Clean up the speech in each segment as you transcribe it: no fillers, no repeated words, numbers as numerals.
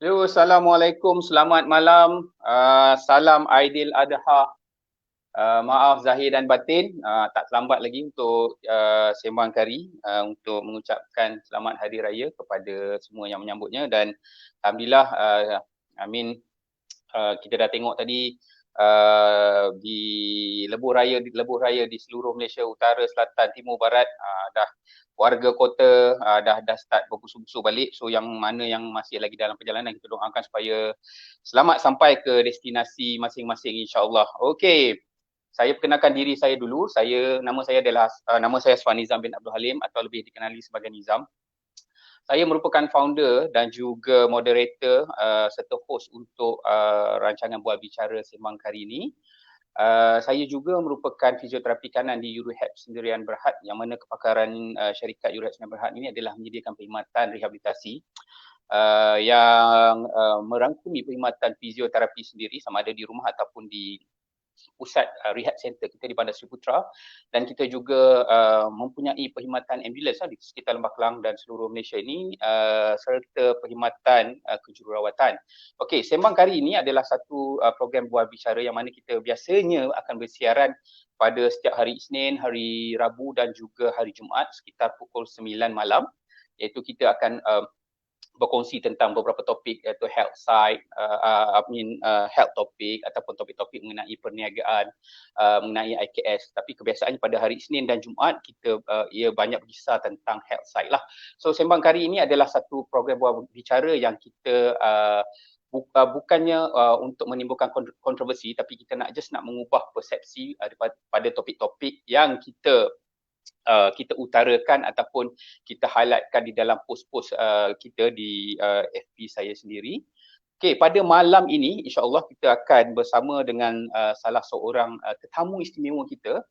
Yo, Assalamualaikum, selamat malam. Salam Aidil Adha. Maaf Zahir dan Batin, tak terlambat lagi untuk sembang kari untuk mengucapkan selamat Hari Raya kepada semua yang menyambutnya dan alhamdulillah Amin kita dah tengok tadi di lebuh raya di seluruh Malaysia Utara, Selatan, Timur, Barat dah warga kota dah start berbusu-busu balik. So yang mana yang masih lagi dalam perjalanan kita doakan supaya selamat sampai ke destinasi masing-masing insya-Allah. Okey. Saya perkenalkan diri saya dulu. Nama saya adalah nama saya Swan Nizam bin Abdul Halim atau lebih dikenali sebagai Nizam. Saya merupakan founder dan juga moderator serta host untuk rancangan Bual Bicara Sembang kali ini. Saya juga merupakan fizioterapi kanan di Eurorehab Sendirian Berhad yang mana kepakaran syarikat Eurorehab Sendirian Berhad ini adalah menyediakan perkhidmatan rehabilitasi yang merangkumi perkhidmatan fizioterapi sendiri sama ada di rumah ataupun di pusat rehab center kita di Bandar Seri Putra, dan kita juga mempunyai perkhidmatan ambulans di sekitar Lembah Kelang dan seluruh Malaysia ini serta perkhidmatan kejururawatan. Okey, sembang kali ini adalah satu program Bual Bicara yang mana kita biasanya akan bersiaran pada setiap hari Isnin, hari Rabu dan juga hari Jumaat sekitar pukul 9 malam, iaitu kita akan berkongsi tentang beberapa topik iaitu health side, health topik ataupun topik-topik mengenai perniagaan, mengenai IKS. Tapi kebiasaannya pada hari Isnin dan Jumaat kita ia banyak berkisar tentang health side lah. So sembang kali ini adalah satu program bual bicara yang kita bukannya untuk menimbulkan kontroversi, tapi kita nak mengubah persepsi pada topik-topik yang kita utarakan ataupun kita highlightkan di dalam post-post kita di FB saya sendiri. Okey, pada malam ini insya-Allah kita akan bersama dengan salah seorang tetamu istimewa kita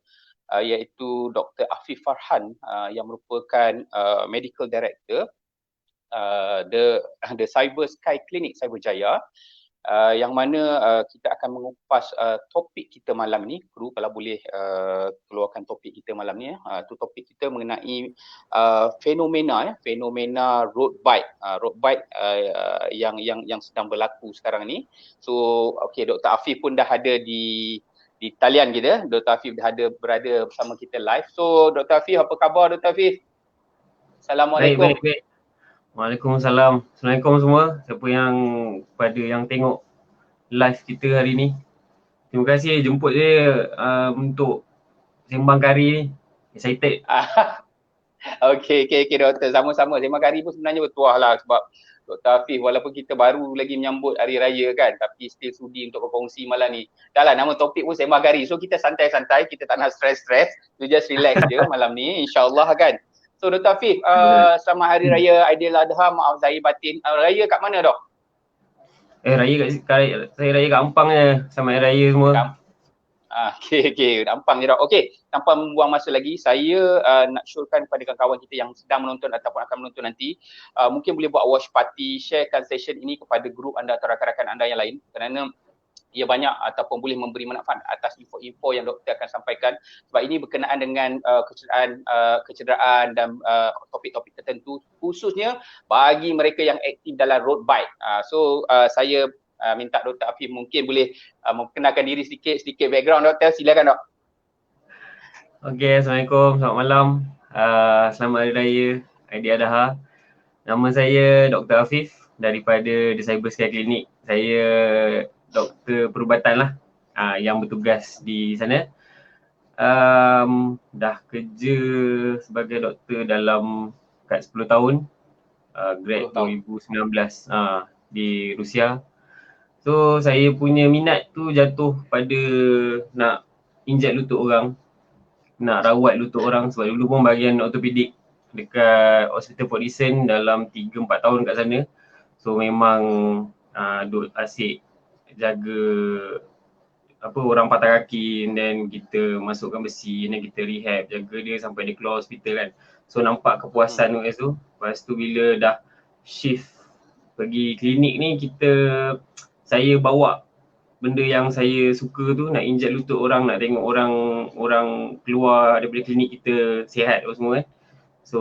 iaitu Dr. Afif Farhan yang merupakan medical director the Cyber Sky Clinic Cyberjaya, yang mana kita akan mengupas topik kita malam ni. Kru kalau boleh keluarkan topik kita malam ni. Tu topik kita mengenai fenomena road bike yang sedang berlaku sekarang ni. So okey, Dr. Afif pun dah ada di talian kita. Dr. Afif dah berada bersama kita live. So Dr. Afif, apa khabar Dr. Afif? Assalamualaikum. Baik. Waalaikumsalam. Assalamualaikum semua. Siapa yang tengok live kita hari ni. Terima kasih jemput saya untuk sembang kari ni. Excited. Okey doktor, sama-sama. Sembang kari pun sebenarnya bertuah lah sebab Dr. Afif walaupun kita baru lagi menyambut hari raya kan, tapi still sudi untuk berkongsi malam ni. Dah lah, nama topik pun sembang kari. So kita santai-santai, kita tak nak stress-stress. You just relax je malam ni, insyaAllah kan. So Dr. Afif, selamat Hari Raya Aidil Adha, maaf Zahir Batin. Raya kat mana dok? Saya raya kat Ampang je. Selamat Hari Raya semua. Okey, Ampang je dok. Okey, tanpa membuang masa lagi, saya nak syorkan kepada kawan-kawan kita yang sedang menonton ataupun akan menonton nanti, mungkin boleh buat watch party, sharekan session ini kepada grup anda atau rakan-rakan anda yang lain, kerana ia banyak ataupun boleh memberi manfaat atas info-info yang doktor akan sampaikan, sebab ini berkenaan dengan kecederaan dan topik-topik tertentu khususnya bagi mereka yang aktif dalam road bike. So saya minta Dr. Afif mungkin boleh memperkenalkan diri sedikit background doktor. Silakan dok. Okey, Assalamualaikum, selamat malam. Selamat Hari Raya Aidil Adha. Nama saya Dr. Afif daripada The Cyber Sky Clinic. Saya doktor perubatan lah yang bertugas di sana. Dah kerja sebagai doktor dalam kat 10 tahun. Grad 2019 di Rusia. So saya punya minat tu jatuh pada nak injek lutut orang, nak rawat lutut orang, sebab dulu pun bahagian ortopedik dekat Hospital Port Dickson dalam 3-4 tahun kat sana. So memang duk asyik jaga orang patah kaki, and then kita masukkan besi, and then kita rehab, jaga dia sampai dia keluar hospital kan. So nampak kepuasan tu. Lepas tu bila dah shift pergi klinik ni, saya bawa benda yang saya suka tu, nak injek lutut orang, nak tengok orang keluar daripada klinik kita sihat apa semua kan. So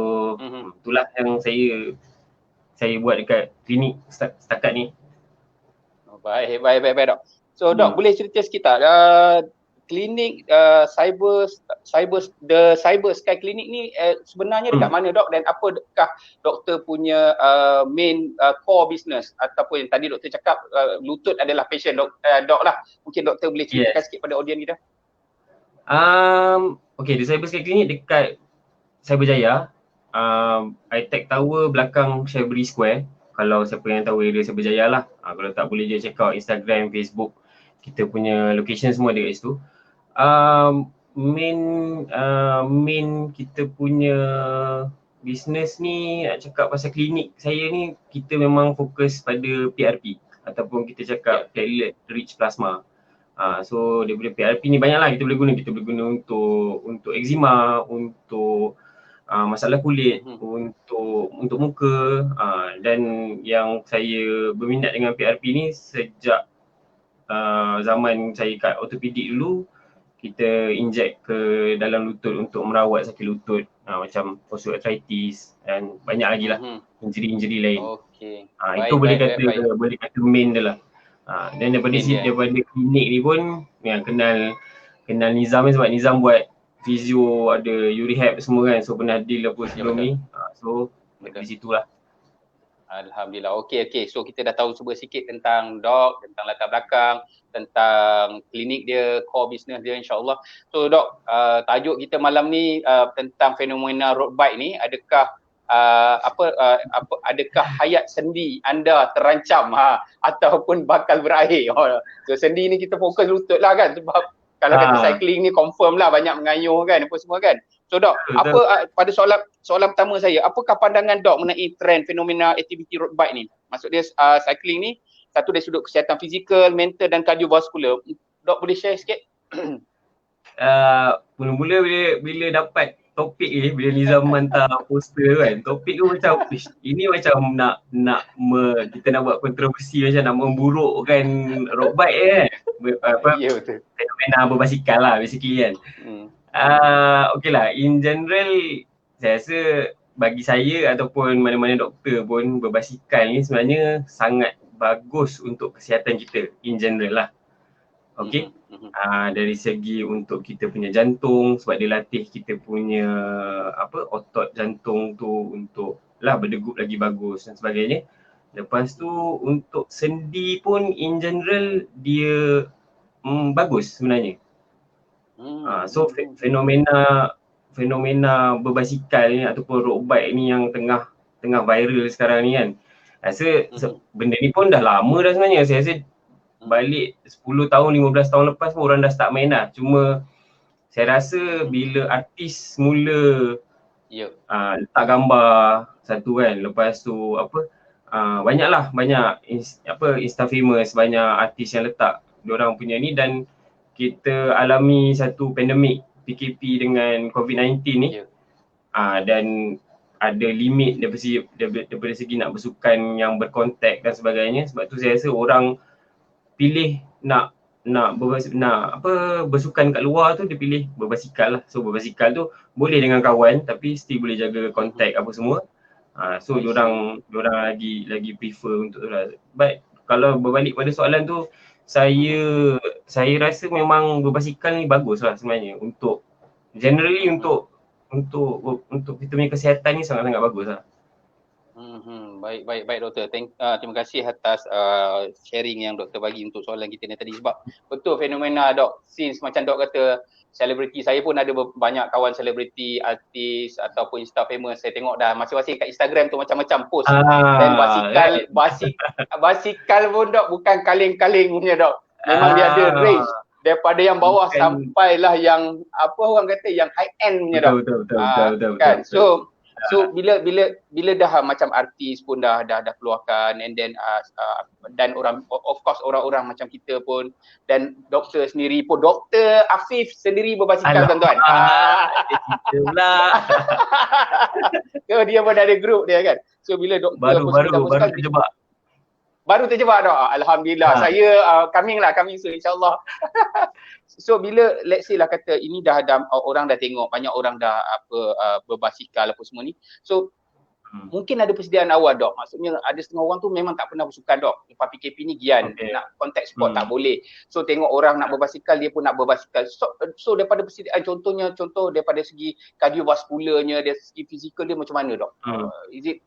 itulah yang saya buat dekat klinik setakat ni. Baik dok. So dok, boleh cerita sikit tak klinik cyber sky clinic ni sebenarnya dekat mana dok, dan apakah doktor punya main core business, ataupun yang tadi doktor cakap lutut adalah passion dok lah. Mungkin doktor boleh ceritakan sikit pada audiens kita. Okay, di Cyber Sky Clinic dekat Cyberjaya, iTech Tower belakang Shelby Square. Kalau siapa yang tahu area Cyberjaya lah. Kalau tak, boleh je check out Instagram, Facebook. Kita punya location semua dekat situ. Main kita punya business ni, nak cakap pasal klinik saya ni, kita memang fokus pada PRP ataupun kita cakap platelet rich plasma. So daripada PRP ni banyaklah kita boleh guna. Kita boleh guna untuk eczema, untuk masalah kulit, untuk muka, dan yang saya berminat dengan PRP ni sejak zaman saya kat ortopedik dulu. Kita inject ke dalam lutut untuk merawat sakit lutut, macam osteoarthritis dan banyak lagi lah injury lain. Itu boleh kata main dia lah. Dan daripada klinik ni pun yang kenal Nizam ni, sebab Nizam buat fizio, ada urehab semua kan, so pernah deal apa sebelum ni. So dari situ lah. Alhamdulillah. Okey. So kita dah tahu cuba sikit tentang dok, tentang latar belakang, tentang klinik dia, core business dia, insya-Allah. So dok, tajuk kita malam ni tentang fenomena road bike ni. Adakah adakah hayat sendi anda terancam ataupun bakal berakhir? So sendi ni kita fokus lutut lah kan, sebab kalau kata cycling ni confirm lah banyak mengayuh kan, apa semua kan. So dok, pada soalan pertama saya, apakah pandangan dok mengenai trend fenomena aktiviti road bike ni? Maksud dia cycling ni, satu dari sudut kesihatan fizikal, mental dan kardiovaskular. Dok boleh share sikit? Mula-mula bila dapat topik ni, bila Nizam hantar poster kan, topik tu macam ini macam kita nak buat kontroversi, macam nak memburukkan road bike kan. Betul. Fenomena berbasikal lah basically kan. Okay lah, in general saya rasa bagi saya ataupun mana-mana doktor pun, berbasikal ni sebenarnya sangat bagus untuk kesihatan kita in general lah. Okay, dari segi untuk kita punya jantung, sebab dia latih kita punya otot jantung tu untuk berdegup lagi bagus dan sebagainya. Lepas tu untuk sendi pun in general dia bagus sebenarnya. So fenomena berbasikal ni ataupun road bike ni yang tengah viral sekarang ni kan, rasa benda ni pun dah lama dah sebenarnya. Saya rasa balik 10 tahun, 15 tahun lepas pun orang dah start main dah. Cuma saya rasa bila artis mula letak gambar satu kan, lepas tu banyak Insta famous, banyak artis yang letak diorang punya ni, dan kita alami satu pandemik PKP dengan COVID-19 ni. Dan ada limit daripada segi nak bersukan yang berkontak dan sebagainya. Sebab tu saya rasa orang pilih nak bersukan kat luar tu, dia pilih berbasikal lah. So berbasikal tu boleh dengan kawan tapi still boleh jaga kontak apa semua. So diorang lagi prefer untuk tu lah. But kalau berbalik pada soalan tu, saya rasa memang berbasikal ni bagus lah sebenarnya untuk generally untuk kita punya kesihatan ni sangat-sangat bagus lah. Baik doktor. Terima kasih atas sharing yang doktor bagi untuk soalan kita ni tadi. Sebab betul fenomena dok, since macam dok kata selebriti, saya pun ada banyak kawan selebriti, artis ataupun Insta famous. Saya tengok dah masing-masing kat Instagram tu macam-macam post. Dan basikal pun dok bukan kaleng-kaleng punya dok. Memang dia ada range daripada yang bawah sampailah yang orang kata yang high end punya dok. Betul. Kan? So bila dah macam artis pun dah keluarkan, and then dan orang-orang macam kita pun, dan doktor sendiri pun, Doktor Afif sendiri berbasikal tuan-tuan. Kita pula. So dia pun ada grup dia kan. So bila doktor baru terjebak dok. Alhamdulillah. Saya coming soon insya-Allah. So bila let's say lah kata ini dah orang dah tengok, banyak orang dah berbasikal apa semua ni. So Mungkin ada persediaan awal dok. Maksudnya ada setengah orang tu memang tak pernah bersukan dok. Lepas PKP ni gian, nak contact sport tak boleh. So tengok orang nak berbasikal, dia pun nak berbasikal. So daripada persediaan, contoh daripada segi kardiovaskularnya, dari segi fizikal dia macam mana dok? Is it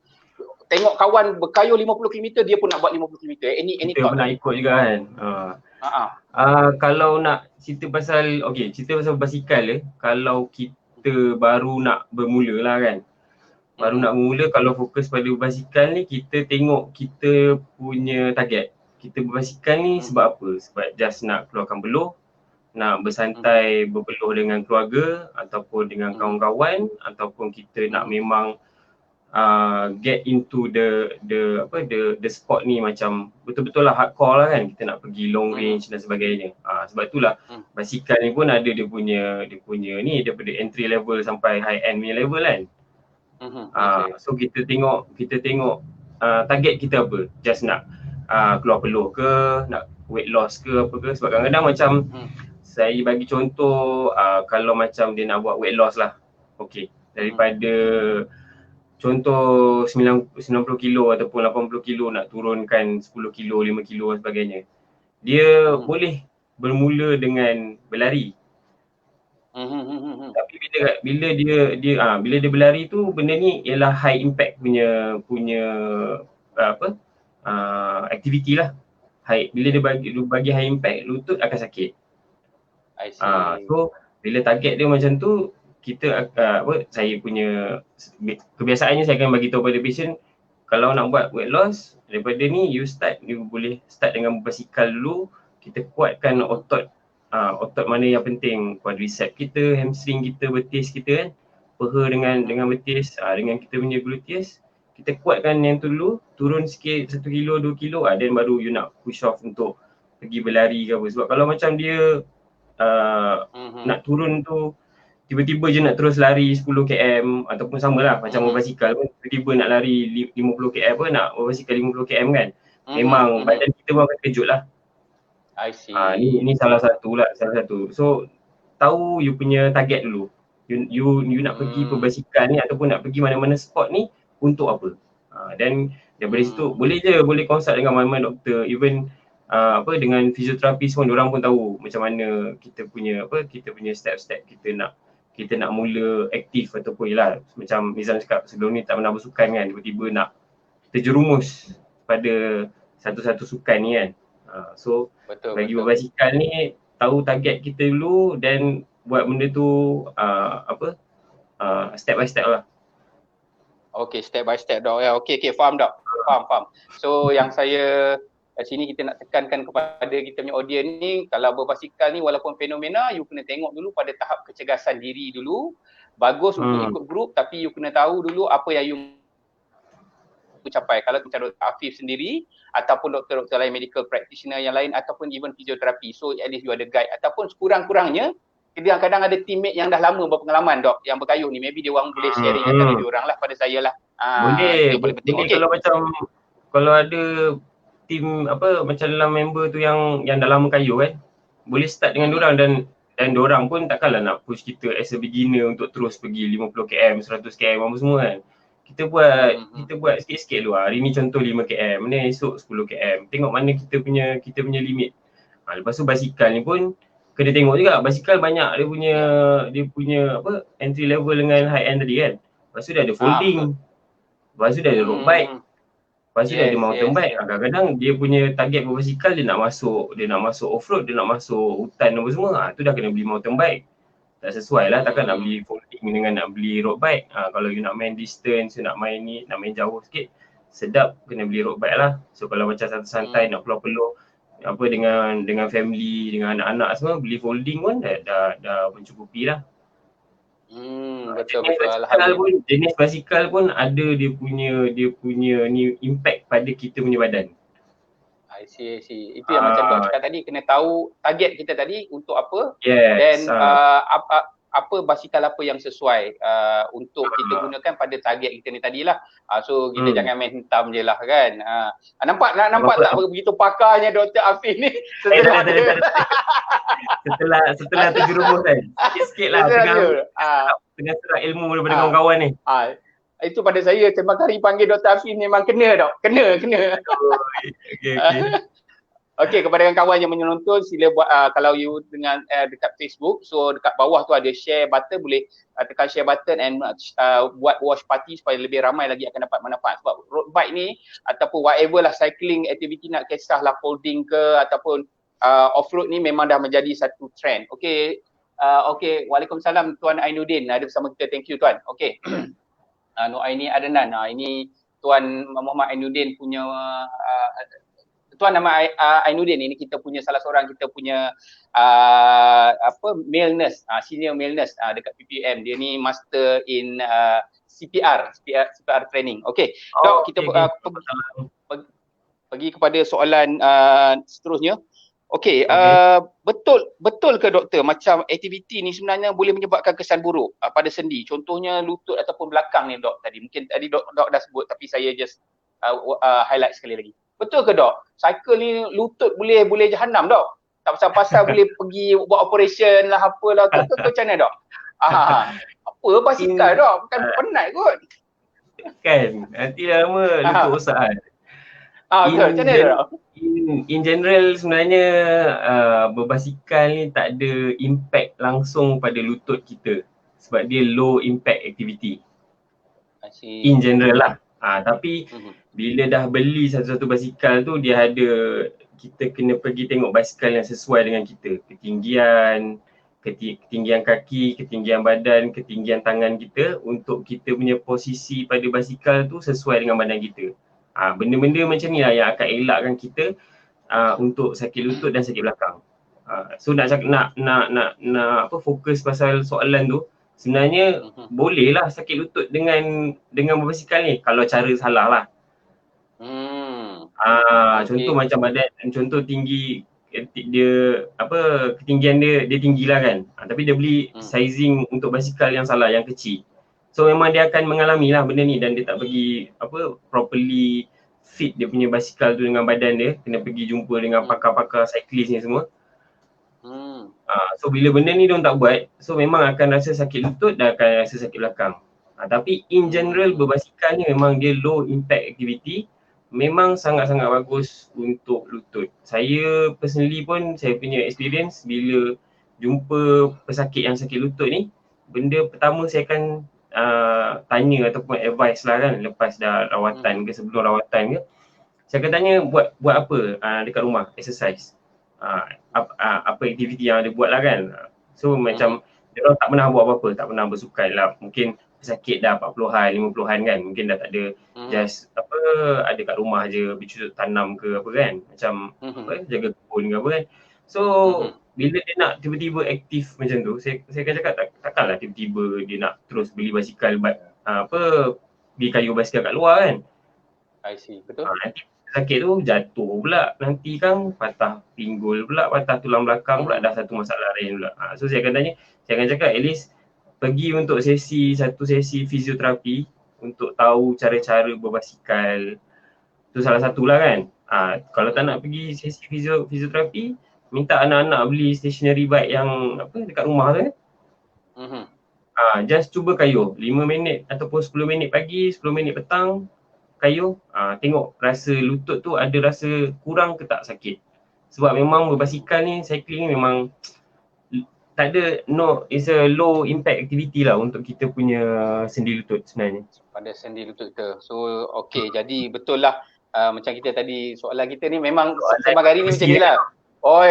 tengok kawan berkayuh 50 km, dia pun nak buat 50 km. Kita pun nak ikut juga kan. Kalau nak cerita pasal basikal kalau kita baru nak bermula lah kan. Baru nak bermula, kalau fokus pada berbasikal ni, kita tengok kita punya target. Kita berbasikal ni sebab apa? Sebab just nak keluarkan beluh, nak bersantai, berbeluh dengan keluarga ataupun dengan kawan-kawan, ataupun kita nak memang get into the sport ni macam betul-betul lah hardcore lah kan. Kita nak pergi long range dan sebagainya. Sebab itulah basikal ni pun ada dia punya ni, daripada entry level sampai high end punya level kan. So kita tengok target kita apa. Just nak keluar peluh ke, nak weight loss ke apa ke. Sebab kadang-kadang macam saya bagi contoh, kalau macam dia nak buat weight loss lah, daripada contoh 90 kilo ataupun 80 kilo nak turunkan 10 kilo, 5 kilo dan sebagainya. Dia boleh bermula dengan berlari. Tapi bila dia berlari tu, benda ni ialah high impact punya aktiviti lah. Bila dia bagi high impact, lutut akan sakit. So bila target dia macam tu, kita saya punya kebiasaannya saya akan bagi tahu pada patient, kalau nak buat weight loss daripada ni, you boleh start dengan basikal dulu. Kita kuatkan otot mana yang penting, quadricep kita, hamstring kita, betis kita kan, peha dengan betis, dengan kita punya gluteus. Kita kuatkan yang tu dulu, turun sikit 1 kilo, 2 kilo, then baru you nak push off untuk pergi berlari ke apa. Sebab kalau macam dia nak turun tu, tiba-tiba je nak terus lari 10 km ataupun samalah macam berbasikal pun, tiba-tiba nak lari 50 km apa, nak berbasikal 50 km kan, memang badan kita pun akan terkejut lah. I see. Ni salah satu. So tahu you punya target dulu. You nak pergi berbasikal ni ataupun nak pergi mana-mana sport ni untuk apa. Dan daripada situ boleh consult dengan mana-mana doktor, even dengan fizioterapis pun, diorang pun tahu macam mana kita punya step-step kita nak mula aktif ataupun ialah macam Nizam cakap sebelum ni tak pernah bersukan kan, tiba-tiba nak terjerumus pada satu-satu sukan ni kan. So bagi berbasikal ni, tahu target kita dulu dan buat benda tu step by step lah. Okay, step by step dok ya. Okay, faham dok. Faham. So yang saya kat sini kita nak tekankan kepada kita punya audience ni, kalau berbasikal ni walaupun fenomena, you kena tengok dulu pada tahap kecergasan diri dulu. Bagus untuk ikut grup, tapi you kena tahu dulu apa yang you capai. Kalau macam Dr. Afif sendiri ataupun doktor-doktor lain, medical practitioner yang lain ataupun even fisioterapi, so at least you ada guide, ataupun sekurang-kurangnya kadang-kadang ada teammate yang dah lama berpengalaman dok yang berkayuh ni, maybe dia orang boleh sharing antara dia orang lah pada saya lah. Boleh. Kalau ada team macam dalam member tu yang dah lama kayuh kan, boleh start dengan diorang dan diorang pun takkanlah nak push kita as a beginner untuk terus pergi 50 km, 100 km apa semua kan. Kita buat sikit-sikit dulu. Hari ni contoh 5 km, ni esok 10 km. Tengok mana kita punya limit. Lepas tu basikal ni pun kena tengok juga. Basikal banyak dia punya entry level dengan high end tadi kan. Lepas tu dia ada folding. Lepas tu dia ada road bike. Lepas tu dia ada mountain bike. Kadang-kadang dia punya target berbasikal, dia nak masuk off-road, dia nak masuk hutan apa semua. Tu dah kena beli mountain bike. Tak sesuai lah, takkan nak beli folding dengan nak beli road bike. Kalau you nak main distance, you nak main jauh sikit, sedap, kena beli road bike lah. So kalau macam santai-santai nak peluh-peluh dengan family, dengan anak-anak semua, beli folding pun dah mencukupi lah. Betul. Alhamdulillah. Jenis basikal pun ada dia punya ni impact pada kita punya badan. I see. Itu yang macam Dok cakap tadi, kena tahu target kita tadi untuk apa, dan apa basikal apa yang sesuai untuk kita gunakan pada target kita ni tadilah. So kita jangan main hentam je lah kan. Nampak tak begitu pakarnya Dr. Afif ni? Setelah terjerumus kan. Sikit-sikit lah tengah serap ilmu daripada kawan-kawan ni. Itu pada saya Sembang Kari panggil Dr. Hafiz memang kena dok. Kena. Oh, okay. Okey, kepada kawan yang menonton sila buat kalau you dengan dekat Facebook, so dekat bawah tu ada share button, boleh tekan share button and buat watch party supaya lebih ramai lagi akan dapat manfaat. Sebab road bike ni ataupun whatever lah cycling activity, nak kisahlah folding ke ataupun off-road ni memang dah menjadi satu trend. Okey, Waalaikumsalam Tuan Ainuddin ada bersama kita. Thank you Tuan. Okey. Nur Aini Adnan. Ini Tuan Muhammad Ainuddin punya Tuan nama Ainuddin ini kita punya salah seorang kita punya male nurse, senior male nurse dekat PPM. Dia ni master in CPR training. Okey. Dok, kita pergi kepada soalan seterusnya. Okey, betul ke doktor macam aktiviti ni sebenarnya boleh menyebabkan kesan buruk pada sendi? Contohnya lutut ataupun belakang ni dok tadi. Mungkin tadi dok dah sebut tapi saya just highlight sekali lagi. Betul ke dok? Cycle ni lutut boleh jahanam dok? Tak pasal-pasal boleh pergi buat operation lah apalah ke macam mana dok? Apa basikal dok? Bukan penat kot. Kan, nanti lama lutut rosak kan. Macam mana dok? In general sebenarnya berbasikal ni tak ada impact langsung pada lutut kita sebab dia low impact activity. In general lah. Tapi bila dah beli satu-satu basikal tu dia ada, kita kena pergi tengok basikal yang sesuai dengan kita. Ketinggian kaki, ketinggian badan, ketinggian tangan kita untuk kita punya posisi pada basikal tu sesuai dengan badan kita. Benda-benda macam ni lah yang akan elakkan kita untuk sakit lutut dan sakit belakang. So nak fokus pasal soalan tu, sebenarnya bolehlah sakit lutut dengan berbasikal ni kalau cara salah lah. Contoh macam badan, contoh tinggi dia ketinggian dia tinggi lah kan. Tapi dia beli sizing untuk basikal yang salah, yang kecil. So memang dia akan mengalami lah benda ni dan dia tak pergi properly fit dia punya basikal tu dengan badan dia. Kena pergi jumpa dengan pakar-pakar cyclist ni semua. So bila benda ni diorang tak buat, so memang akan rasa sakit lutut dan akan rasa sakit belakang. Tapi in general berbasikal ni memang dia low impact activity, memang sangat-sangat bagus untuk lutut. Saya personally pun saya punya experience bila jumpa pesakit yang sakit lutut ni, benda pertama saya akan tanya ataupun advice lah kan lepas dah rawatan ke sebelum rawatan ke, saya akan tanya buat apa dekat rumah, exercise. Apa aktiviti yang ada buat lah kan. So macam dia orang tak pernah buat apa-apa, tak pernah bersukan lah. Mungkin pesakit dah 40-an, 50-an kan, mungkin dah tak ada, just ada kat rumah je bercucuk tanam ke apa kan, macam jaga kebun ke apa kan. So bila dia nak tiba-tiba aktif macam tu, saya akan cakap takkanlah tiba-tiba dia nak terus beli basikal pergi kayu basikal kat luar kan. I see, betul. Nanti sakit tu jatuh pula, nanti kan patah pinggul pula, patah tulang belakang pula, dah satu masalah lain pula. So saya akan cakap at least pergi untuk satu sesi fisioterapi untuk tahu cara-cara berbasikal. Tu salah satulah kan. Kalau tak nak pergi sesi fisioterapi, minta anak-anak beli stationary bike yang dekat rumah tu kan. Just cuba kayuh 5 minit ataupun 10 minit pagi, 10 minit petang kayuh, tengok rasa lutut tu ada rasa kurang ke tak sakit. Sebab memang berbasikal ni, cycling ni memang tak ada, it's a low impact activity lah untuk kita punya sendi lutut sebenarnya. Pada sendi lutut kita. So jadi betul lah macam kita tadi, soalan kita ni memang Sembang Kari ni macam ni lah.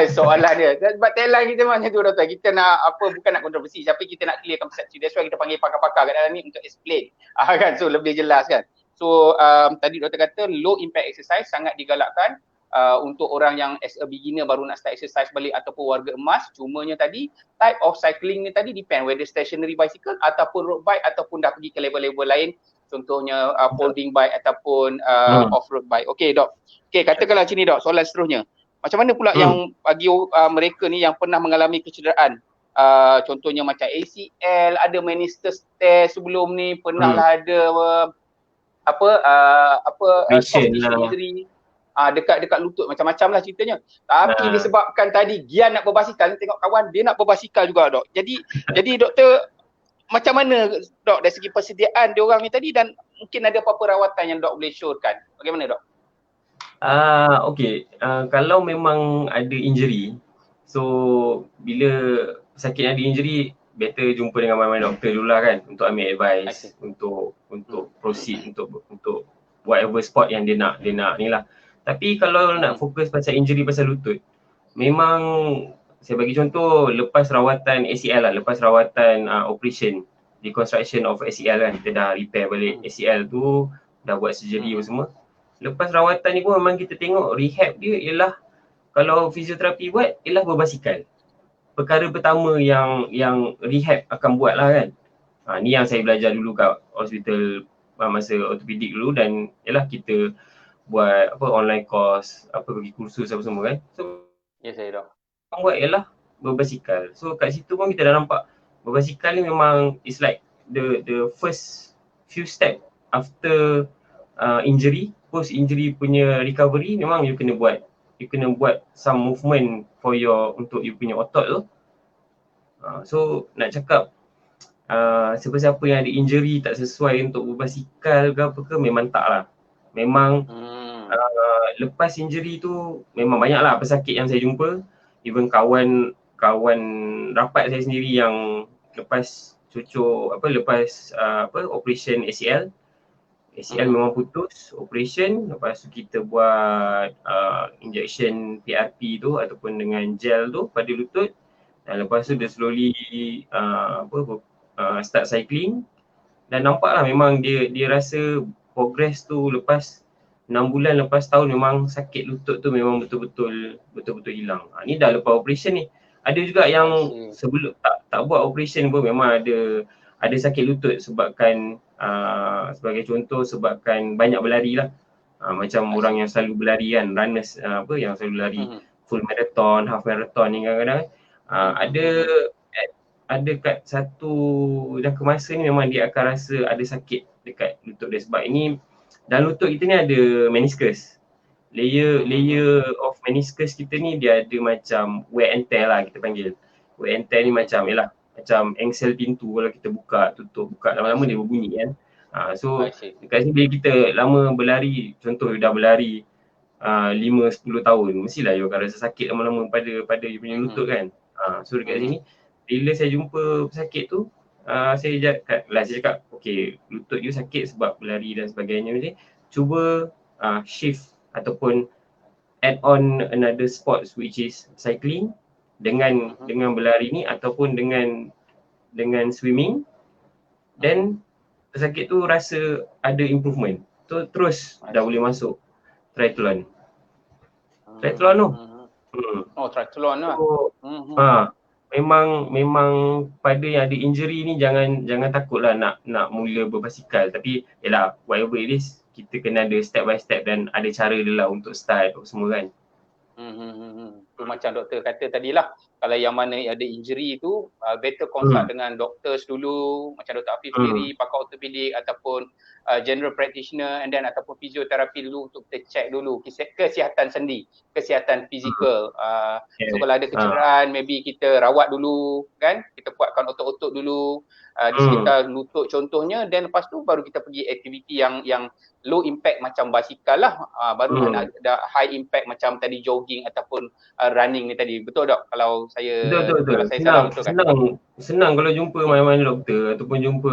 Soalan dia. Sebab tagline kita macam tu doktor. Kita nak bukan nak kontroversi, tapi kita nak clearkan persepsi. That's why kita panggil pakar-pakar kat dalam ni untuk explain. Kan, so lebih jelas kan. So tadi doktor kata low impact exercise sangat digalakkan untuk orang yang as a beginner baru nak start exercise balik ataupun warga emas. Cumanya tadi type of cycling ni tadi depend whether stationary bicycle ataupun road bike ataupun dah pergi ke level-level lain. Contohnya folding bike ataupun off-road bike. Okey dok. Okey, katakanlah sini dok, soalan seterusnya. Macam mana pula yang bagi mereka ni yang pernah mengalami kecederaan? Contohnya macam ACL, ada meniscus tear sebelum ni, pernah lah ada soft tissue injury dekat lutut, macam-macam lah ceritanya. Tapi disebabkan tadi Gian nak berbasikal, tengok kawan dia nak berbasikal juga dok. Jadi doktor, macam mana dok dari segi persediaan diorang ni tadi, dan mungkin ada apa-apa rawatan yang dok boleh syorkan? Bagaimana dok? Okay. Kalau memang ada injury, so bila sakit ada injury, better jumpa dengan my doktor dulu lah kan, untuk ambil advice, untuk proceed, untuk whatever sport yang dia nak ni lah. Tapi kalau nak fokus pasal injury pasal lutut, memang saya bagi contoh lepas rawatan ACL lah, lepas rawatan operation, reconstruction of ACL kan, kita dah repair balik ACL tu, dah buat surgery semua. Lepas rawatan ni pun memang kita tengok rehab dia ialah, kalau fizioterapi buat ialah berbasikal. Perkara pertama yang rehab akan buat lah kan. Ni yang saya belajar dulu kat hospital masa ortopedik dulu, dan ialah kita buat online course, pergi kursus apa semua kan. So saya dok. Yang buat ialah berbasikal. So kat situ pun kita dah nampak berbasikal ni memang is like the first few step after injury, post injury punya recovery. Memang you kena buat some movement for untuk you punya otot tu. So nak cakap siapa-siapa yang ada injury tak sesuai untuk berbasikal ke apa ke, memang tak lah. Memang lepas injury tu memang banyak lah pesakit yang saya jumpa. Even kawan rapat saya sendiri yang lepas operation ACL memang putus operation, lepas tu kita buat injection PRP tu ataupun dengan gel tu pada lutut, dan lepas tu dia slowly start cycling, dan nampak lah memang dia rasa progress tu lepas 6 bulan, lepas tahun, memang sakit lutut tu memang betul-betul hilang. Ni dah lepas operation ni. Ada juga yang sebelum tak buat operation pun memang ada sakit lutut sebabkan sebagai contoh sebabkan banyak berlari lah. Macam orang yang selalu berlari kan, runners yang selalu lari full marathon, half marathon ni kadang-kadang ada kat satu jangka masa ni memang dia akan rasa ada sakit dekat lutut dia, sebab ini dalam lutut kita ni ada meniscus. Layer of meniscus kita ni dia ada macam wear and tear lah kita panggil. Wear and tear ni macam macam engsel pintu, kalau kita buka lama-lama dia berbunyi kan. So dekat sini bila kita lama berlari, contoh dah berlari 5-10 tahun, mestilah you akan rasa sakit lama-lama pada you punya lutut kan. So dekat sini bila saya jumpa pesakit tu, saya cakap okay, lutut you sakit sebab berlari dan sebagainya ni, cuba shift ataupun add on another sports which is cycling dengan berlari ni, ataupun dengan swimming, then pesakit tu rasa ada improvement tu, terus dah boleh masuk triathlon tu. Triathlon lah. Memang pada yang ada injury ni jangan takutlah nak mula berbasikal, tapi yalah, whatever it is, kita kena ada step by step dan ada cara dia lah untuk start semua kan. Macam doktor kata tadilah, kalau yang mana ada injury tu better consult dengan doktor dulu, macam Dr. Afif sendiri, pakar ortopedik ataupun general practitioner, and then ataupun fisioterapi dulu untuk kita check dulu kesihatan sendi, kesihatan fizikal. So kalau ada kecederaan, maybe kita rawat dulu kan, kita kuatkan otot-otot dulu di sekitar lutut contohnya, dan lepas tu baru kita pergi aktiviti yang low impact macam basikal lah, baru ada high impact macam tadi jogging ataupun running ni tadi. Betul tak kalau saya betul. Kalau saya salah betul kan? Senang kalau jumpa mana-mana doktor ataupun jumpa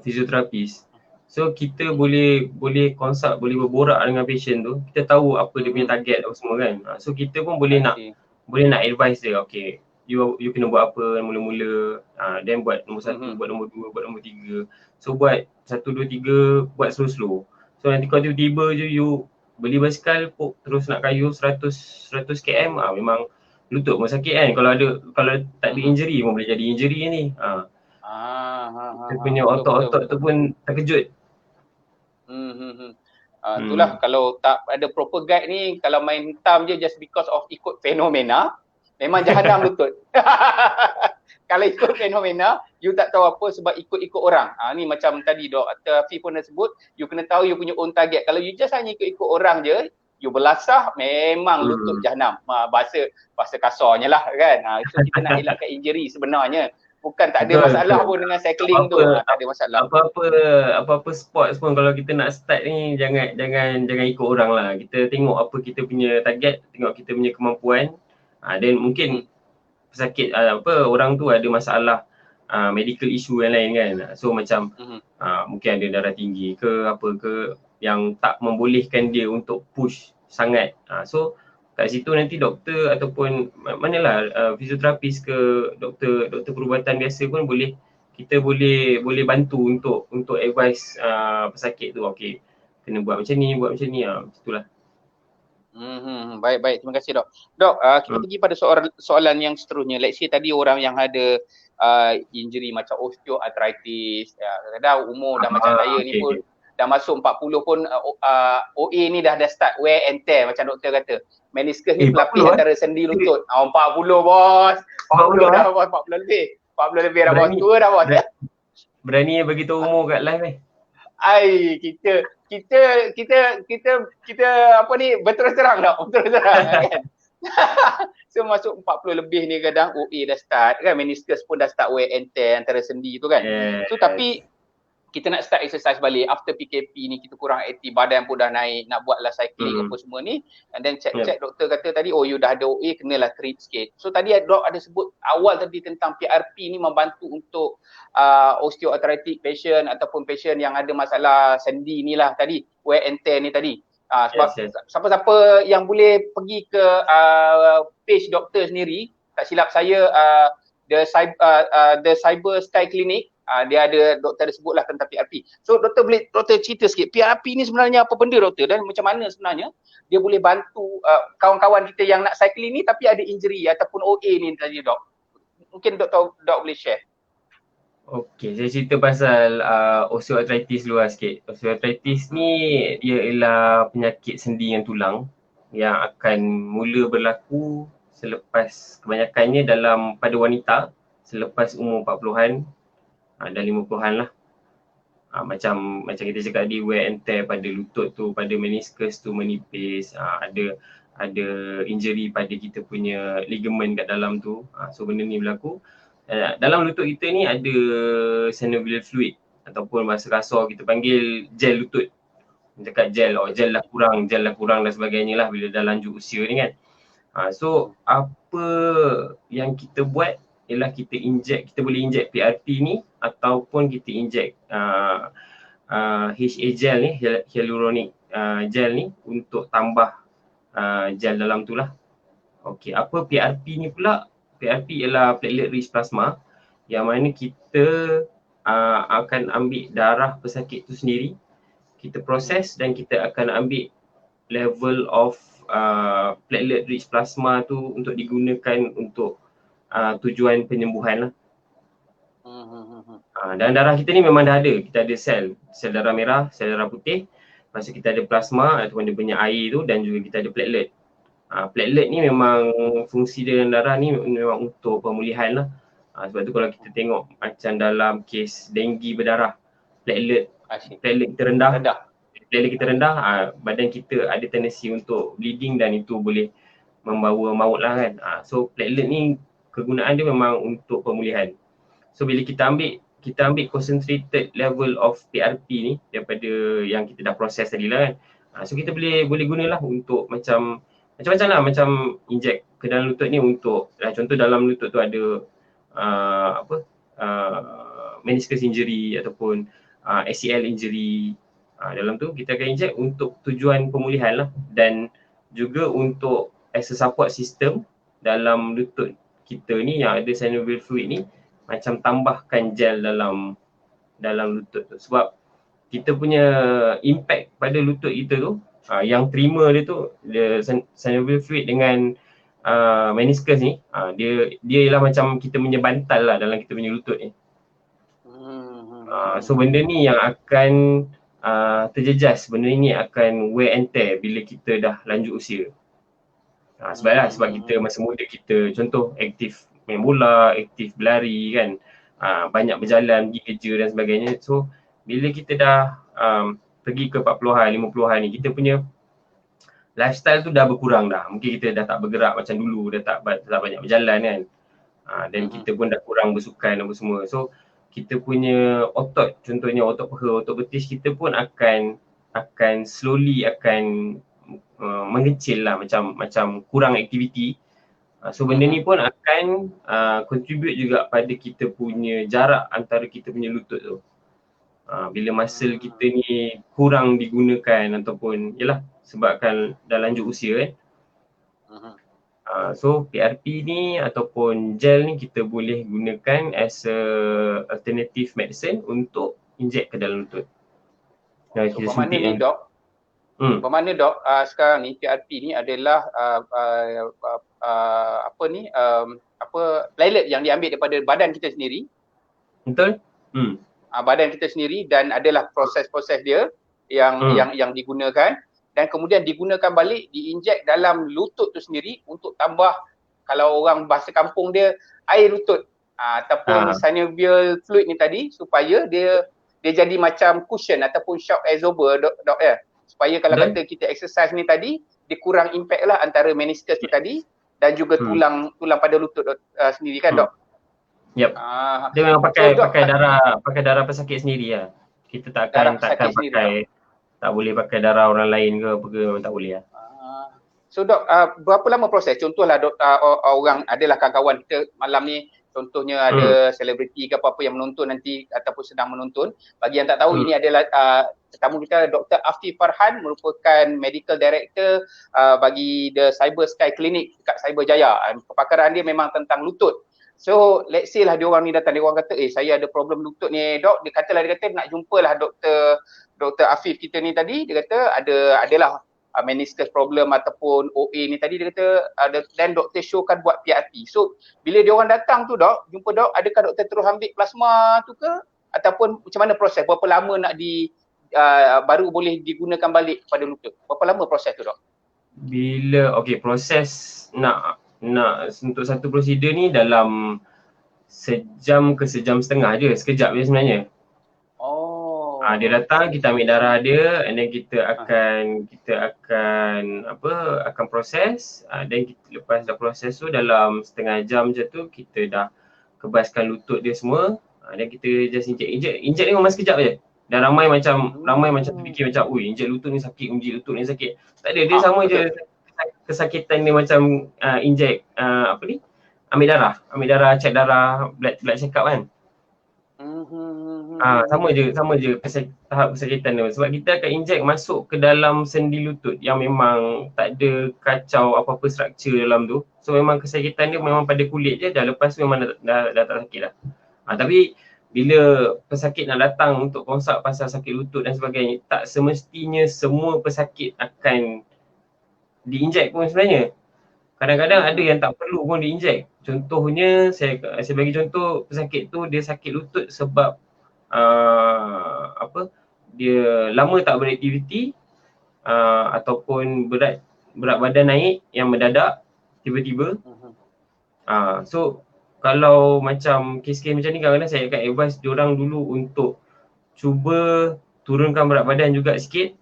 fisioterapis. So kita boleh consult, boleh berborak dengan patient tu, kita tahu apa dia punya target apa semua kan. So kita pun boleh nak advise dia, okay, you kena buat apa mula-mula, then buat nombor 1, buat nombor 2, buat nombor 3. So buat 1, 2, 3, buat slow-slow. So nanti kalau tiba-tiba je you beli basikal terus nak kayuh 100 km, memang lutut pun sakit kan. Kalau tak ada injury pun boleh jadi injury ni. Kita punya otot-otot tu pun terkejut. Itulah, kalau tak ada proper guide ni, kalau main hitam je just because of ikut fenomena, memang jahanam lutut. Kalau ikut fenomena, you tak tahu apa sebab ikut-ikut orang. Ni macam tadi Dr. Afif pun dah sebut, you kena tahu you punya own target. Kalau you just hanya ikut-ikut orang je, you belasah, memang lutut jahanam. Bahasa kasarnya lah kan. Itu kita nak elakkan injury sebenarnya. Bukan tak ada Betul, masalah betul. pun dengan cycling tu. Tak ada masalah. Apa-apa sports pun kalau kita nak start ni jangan ikut orang lah. Kita tengok apa kita punya target, tengok kita punya kemampuan. Dan mungkin pesakit apa orang tu ada masalah medical issue yang lain kan. So macam mungkin ada darah tinggi ke apa ke yang tak membolehkan dia untuk push sangat. So kat situ nanti doktor ataupun manalah fizioterapis ke doktor perubatan biasa pun kita boleh bantu untuk advise pesakit tu, okey kena buat macam ni itulah. Baik, terima kasih Dok. Dok, kita pergi pada soalan yang seterusnya. Let's say tadi orang yang ada injury macam osteoarthritis, kadang-kadang umur dah macam saya ni pun dah masuk 40 pun OA ni dah start wear and tear macam doktor kata. Meniscus ni pelapis antara sendi lutut. 40 bos. 40 dah bos, 40 lebih. 40 lebih dah bos, tua dah bos. Berani bagi tahu umur kat live ni. Ai, kita apa ni berterus terang kan. So masuk 40 lebih ni kadang OA dah start kan, meniscus pun dah start wear and tear antara sendi tu kan. So tapi kita nak start exercise balik after PKP ni, kita kurang aktif, badan pun dah naik, nak buatlah cycling apa semua ni, and then check doktor kata tadi you dah ada OA, kenalah treat sikit. So tadi dok ada sebut awal tadi tentang PRP ni membantu untuk osteoarthritic patient ataupun patient yang ada masalah sendi ni lah tadi, wear and tear ni tadi. Sebab siapa-siapa yang boleh pergi ke page doktor sendiri, tak silap saya the Cyber Sky Clinic, dia ada doktor ada sebutlah tentang PRP. So doktor cerita sikit PRP ni sebenarnya apa benda doktor, dan macam mana sebenarnya dia boleh bantu kawan-kawan kita yang nak cycling ni tapi ada injury ataupun OA ni tadi dok. Mungkin dok boleh share. Okey, saya cerita pasal osteoarthritis dulu sikit. Osteoarthritis ni dia ialah penyakit sendi dan tulang yang akan mula berlaku selepas, kebanyakannya pada wanita selepas umur 40-an dan 50-an lah. Macam kita cakap di wear and tear pada lutut tu, pada meniscus tu menipis, ada injury pada kita punya ligament kat dalam tu. So benda ni berlaku. Dalam lutut kita ni ada synovial fluid ataupun bahasa kasar kita panggil gel lutut. Dekat gel dah kurang dan sebagainya lah bila dah lanjut usia ni kan. So apa yang kita buat ialah kita boleh inject PRP ni ataupun kita inject HA gel ni, hyaluronic gel ni untuk tambah gel dalam tu lah. Okey, apa PRP ni pula? PRP ialah platelet rich plasma, yang mana kita akan ambil darah pesakit tu sendiri, kita proses dan kita akan ambil level of platelet rich plasma tu untuk digunakan untuk tujuan penyembuhan lah. Dan darah kita ni memang dah ada, kita ada sel darah merah, sel darah putih, lepas tu kita ada plasma ataupun dia punya air tu, dan juga kita ada platelet. Platelet ni memang fungsi dalam darah ni memang untuk pemulihan lah. Sebab tu kalau kita tengok macam dalam kes denggi berdarah, platelet kita rendah, badan kita ada tendensi untuk bleeding dan itu boleh membawa maut lah kan. So platelet ni kegunaan dia memang untuk pemulihan. So bila kita ambil concentrated level of PRP ni daripada yang kita dah proses tadi lah kan. So kita boleh gunalah untuk macam-macam lah, macam inject ke dalam lutut ni untuk contoh dalam lutut tu ada meniscus injury ataupun ACL injury, dalam tu kita akan inject untuk tujuan pemulihan lah, dan juga untuk as a support system dalam lutut kita ni yang ada synovial fluid ni, macam tambahkan gel dalam lutut tu. Sebab kita punya impact pada lutut kita tu, yang terima dia tu, synovial fluid dengan meniscus ni, dia ialah macam kita punya bantal lah dalam kita punya lutut ni. So benda ni yang akan terjejas, benda ni akan wear and tear bila kita dah lanjut usia. Sebab kita masa muda kita contoh aktif main bola, aktif berlari kan, banyak berjalan, pergi kerja dan sebagainya. So bila kita dah pergi ke 40-an, 50-an ni, kita punya lifestyle tu dah berkurang dah. Mungkin kita dah tak bergerak macam dulu, dah tak banyak berjalan kan. Dan kita pun dah kurang bersukan apa semua. So kita punya otot, contohnya otot peha, otot betis kita pun akan slowly akan mengecil lah, macam kurang aktiviti. So benda ni pun akan contribute juga pada kita punya jarak antara kita punya lutut tu. Bila muscle kita ni kurang digunakan ataupun yalah sebabkan dah lanjut usia kan. So PRP ni ataupun gel ni kita boleh gunakan as a alternative medicine untuk inject ke dalam lutut. So bermakna ni dok, bermakna dok sekarang ni PRP ni adalah platelet yang diambil daripada badan kita sendiri. Betul? Badan kita sendiri, dan adalah proses-proses dia yang digunakan, dan kemudian digunakan balik, diinjek dalam lutut tu sendiri untuk tambah, kalau orang bahasa kampung dia, air lutut ataupun synovial fluid ni tadi, supaya dia jadi macam cushion ataupun shock absorber dok ya, supaya kalau kata kita exercise ni tadi, dia kurang impact lah antara meniscus tu tadi dan juga tulang pada lutut sendiri kan dok. Yep. Dia memang pakai darah pesakit sendiri lah. Kita takkan pakai, tak boleh pakai darah orang lain ke apa ke, memang tak boleh lah. So dok, berapa lama proses? Contohlah dok, orang adalah kawan-kawan kita malam ni, contohnya ada selebriti ke apa-apa yang menonton nanti ataupun sedang menonton. Bagi yang tak tahu, ini adalah tetamu kita Dr. Afif Farhan, merupakan medical director bagi The Cyber Sky Clinic dekat Cyberjaya. Kepakaran dia memang tentang lutut. So let's say lah dia orang ni datang, dia orang kata saya ada problem lutut ni dok, dia kata nak jumpalah Dr. Afif kita ni tadi, dia kata adalah meniscus problem ataupun OA ni tadi, dia kata dan doktor showkan buat PRP. So bila dia orang datang tu dok, jumpa dok, adakah doktor terus ambil plasma tu ke, ataupun macam mana proses, berapa lama nak baru boleh digunakan balik pada lutut, berapa lama proses tu dok? Bila proses nak untuk satu prosedur ni dalam sejam ke sejam setengah je, sekejap je sebenarnya. Dia datang, kita ambil darah dia, and then kita akan proses, dan lepas dah proses tu dalam setengah jam je tu kita dah kebaskan lutut dia semua, dan kita just inject ni memang sekejap je. Dan ramai macam terfikir macam inject lutut ni sakit, tak ada, dia sama je kesakitan dia macam inject ambil darah, check darah, blood check up kan. Sama je tahap kesakitan dia, sebab kita akan inject masuk ke dalam sendi lutut yang memang tak ada kacau apa-apa struktur dalam tu. So memang kesakitan dia memang pada kulit je, dah lepas tu memang dah tak sakit dah. Tapi bila pesakit nak datang untuk konsult pasal sakit lutut dan sebagainya, tak semestinya semua pesakit akan diinjek pun sebenarnya. Kadang-kadang ada yang tak perlu pun diinjek. Contohnya, saya bagi contoh, pesakit tu dia sakit lutut sebab dia lama tak beraktiviti, ataupun berat badan naik yang mendadak tiba-tiba. So kalau macam kes-kes macam ni, kadang-kadang saya akan advise diorang dulu untuk cuba turunkan berat badan juga sikit,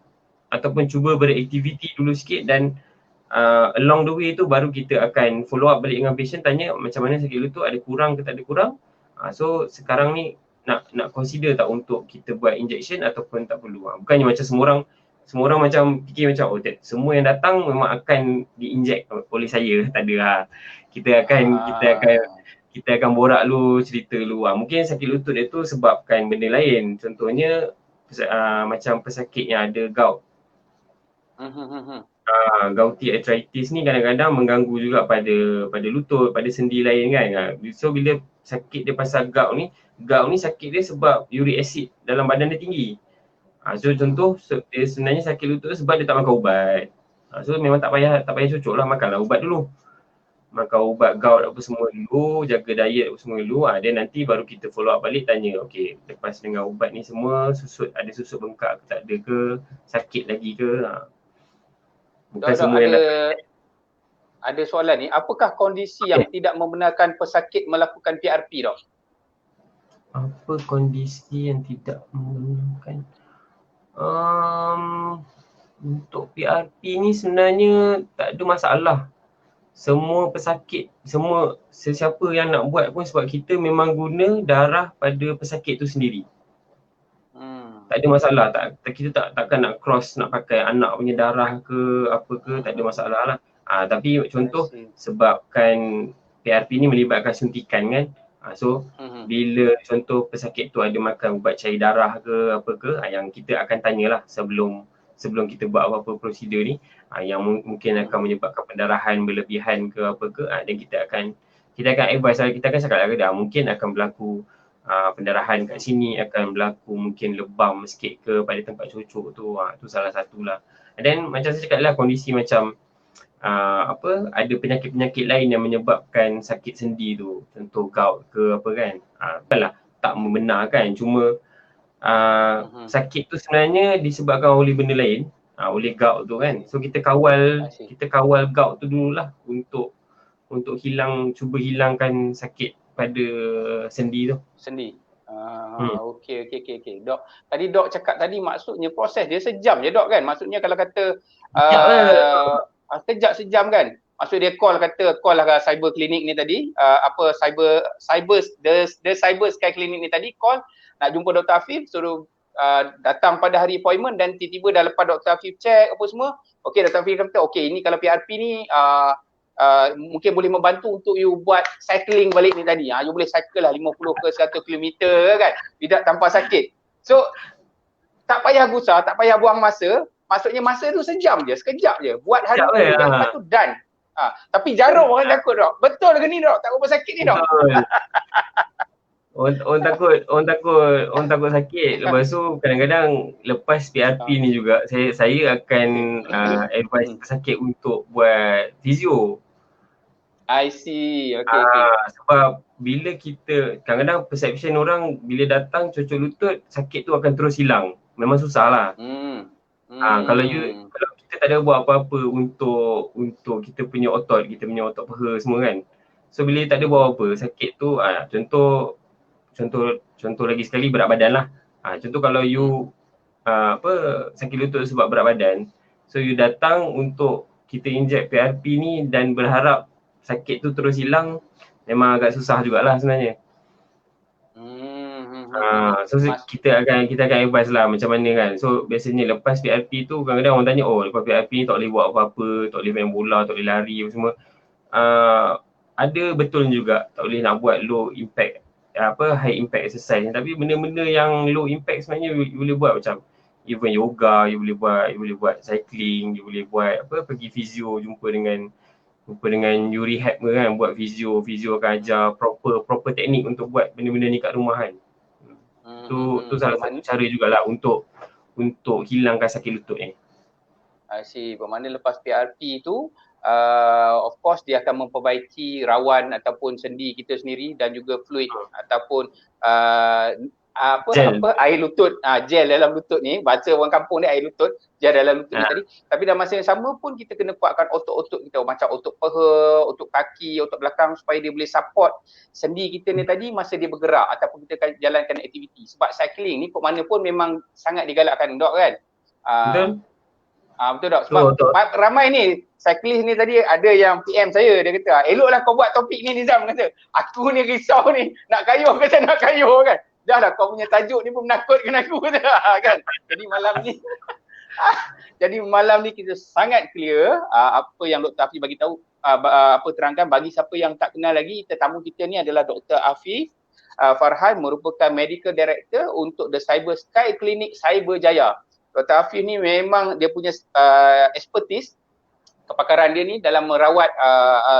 ataupun cuba beraktiviti dulu sikit, dan along the way tu baru kita akan follow up balik dengan patient, tanya macam mana sakit lutut, ada kurang ke tak ada kurang. So sekarang ni nak consider tak untuk kita buat injection ataupun tak perlu. Bukannya macam semua orang macam fikir macam semua yang datang memang akan diinjek oleh saya, tak ada lah. Kita akan borak lu, cerita lu. Mungkin sakit lutut dia tu sebabkan benda lain. Contohnya macam pesakit yang ada gout. Gouty arthritis ni kadang-kadang mengganggu juga pada lutut, pada sendi lain kan. So bila sakit dia pasal gout ni sakit dia sebab uric acid dalam badan dia tinggi. So contoh dia sebenarnya sakit lutut sebab dia tak makan ubat. So memang tak payah cucuk lah, makanlah ubat dulu. Makan ubat gout apa semua dulu, jaga diet apa semua dulu. Then nanti baru kita follow up balik, tanya lepas dengan ubat ni semua ada susut bengkak ke tak ada ke, sakit lagi ke. Bukan semua yang ada soalan ni, apakah kondisi yang tidak membenarkan pesakit melakukan PRP dok? Apa kondisi yang tidak membenarkan? Untuk PRP ni sebenarnya tak ada masalah. semua pesakit, semua sesiapa yang nak buat pun sebab kita memang guna darah pada pesakit tu sendiri. Tak ada masalah, kita takkan nak cross, nak pakai anak punya darah ke apa ke, tak ada masalah lah. Tapi contoh sebabkan PRP ni melibatkan suntikan kan. So bila contoh pesakit tu ada makan ubat cair darah ke apa ke, yang kita akan tanyalah sebelum kita buat apa-apa prosedur ni, yang mungkin akan menyebabkan pendarahan berlebihan ke apa ke, dan kita akan advise lah, kita akan cakap lah, mungkin akan berlaku pendarahan kat sini, akan berlaku mungkin lebam sikit ke pada tempat cucuk tu, tu salah satulah. And then macam saya cakap lah, kondisi macam ada penyakit-penyakit lain yang menyebabkan sakit sendi tu, contoh gout ke apa kan, bukanlah tak membenarkan, cuma sakit tu sebenarnya disebabkan oleh benda lain, oleh gout tu kan. So kita kawal gout tu dululah untuk cuba hilangkan sakit pada sendi tu. Okey. Dok, tadi Dok cakap tadi maksudnya proses dia sejam je Dok kan? Maksudnya kalau kata sejam kan? Maksud dia call lah ke cyber klinik ni tadi, the cyber sky klinik ni tadi call nak jumpa Dr. Afif, suruh datang pada hari appointment, dan tiba-tiba dah lepas Dr. Afif check apa semua, okey Dr. Afif kata okey, ini kalau PRP ni mungkin boleh membantu untuk you buat cycling balik ni tadi. You boleh cycle lah 50 ke 100 km kan, tidak tanpa sakit. So tak payah gusar, tak payah buang masa. Maksudnya masa tu sejam je, sekejap je. Buat hari tu dan lepas tu done. Tapi jarum orang takut Dok. Betul ke ni Dok? Tak berapa sakit ni Dok? Orang takut sakit. Lepas tu kadang-kadang lepas PRP ni juga saya akan advise pesakit untuk buat fizio. I see. Okay. Sebab bila kita, kadang-kadang perception orang bila datang cucuk lutut, sakit tu akan terus hilang. Memang susah lah. Kalau kita tak ada buat apa-apa untuk kita punya otot peha semua kan. So bila tak ada buat apa, sakit tu contoh lagi sekali berat badan lah. Contoh kalau you sakit lutut sebab berat badan, so you datang untuk kita inject PRP ni dan berharap sakit tu terus hilang, memang agak susah jugalah sebenarnya. So kita akan advise lah macam mana kan. So biasanya lepas PRP tu kadang-kadang orang tanya, lepas PRP ni tak boleh buat apa-apa, tak boleh main bola, tak boleh lari apa semua. Ada betul juga tak boleh nak buat low impact high impact exercise, tapi benda-benda yang low impact sebenarnya you boleh buat, macam even yoga you boleh buat cycling, you boleh buat pergi fizio, jumpa dengan you rehab ke kan, buat fizio akan ajar proper teknik untuk buat benda-benda ni kat rumah kan. Tu salah satu cara jugalah untuk hilangkan sakit lutut ni. I see. Bermakna lepas PRP tu of course dia akan memperbaiki rawan ataupun sendi kita sendiri, dan juga fluid ataupun air lutut, gel dalam lutut ni, bahasa orang kampung ni air lutut, gel dalam lutut ni tadi. Tapi dalam masa yang sama pun kita kena kuatkan otot-otot kita, macam otot peha, otot kaki, otot belakang, supaya dia boleh support sendi kita ni tadi masa dia bergerak ataupun kita jalankan aktiviti. Sebab cycling ni kok mana pun memang sangat digalakkan Dok kan. Betul Dok. Sebab ramai ni cyclist ni tadi, ada yang PM saya, dia kata eloklah kau buat topik ni Nizam, kata aku ni risau ni, nak kayuh ke tak nak kayuh kan. Dah lah kau punya tajuk ni pun menakutkan aku kan. Jadi malam ni kita sangat clear apa yang Dr. Afif bagi tahu, terangkan bagi siapa yang tak kenal lagi. Tetamu kita ni adalah Dr. Afif Farhan, merupakan Medical Director untuk The Cyber Sky Clinic Cyberjaya. Dr. Afif ni memang dia punya expertise, kepakaran dia ni dalam merawat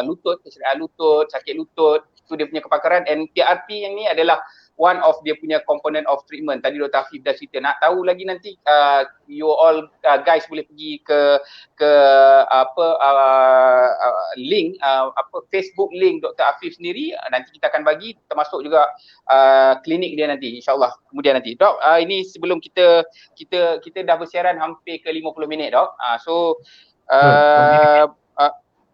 lutut, kecederaan lutut, sakit lutut, itu dia punya kepakaran. And PRP yang ni adalah one of dia punya component of treatment. Tadi Dr. Afif dah cerita. Nak tahu lagi nanti you all guys boleh pergi ke link Facebook link Dr. Afif sendiri, nanti kita akan bagi, termasuk juga klinik dia nanti insya-Allah kemudian nanti. Dok, ini sebelum kita dah bersiaran hampir ke 50 minit Dok.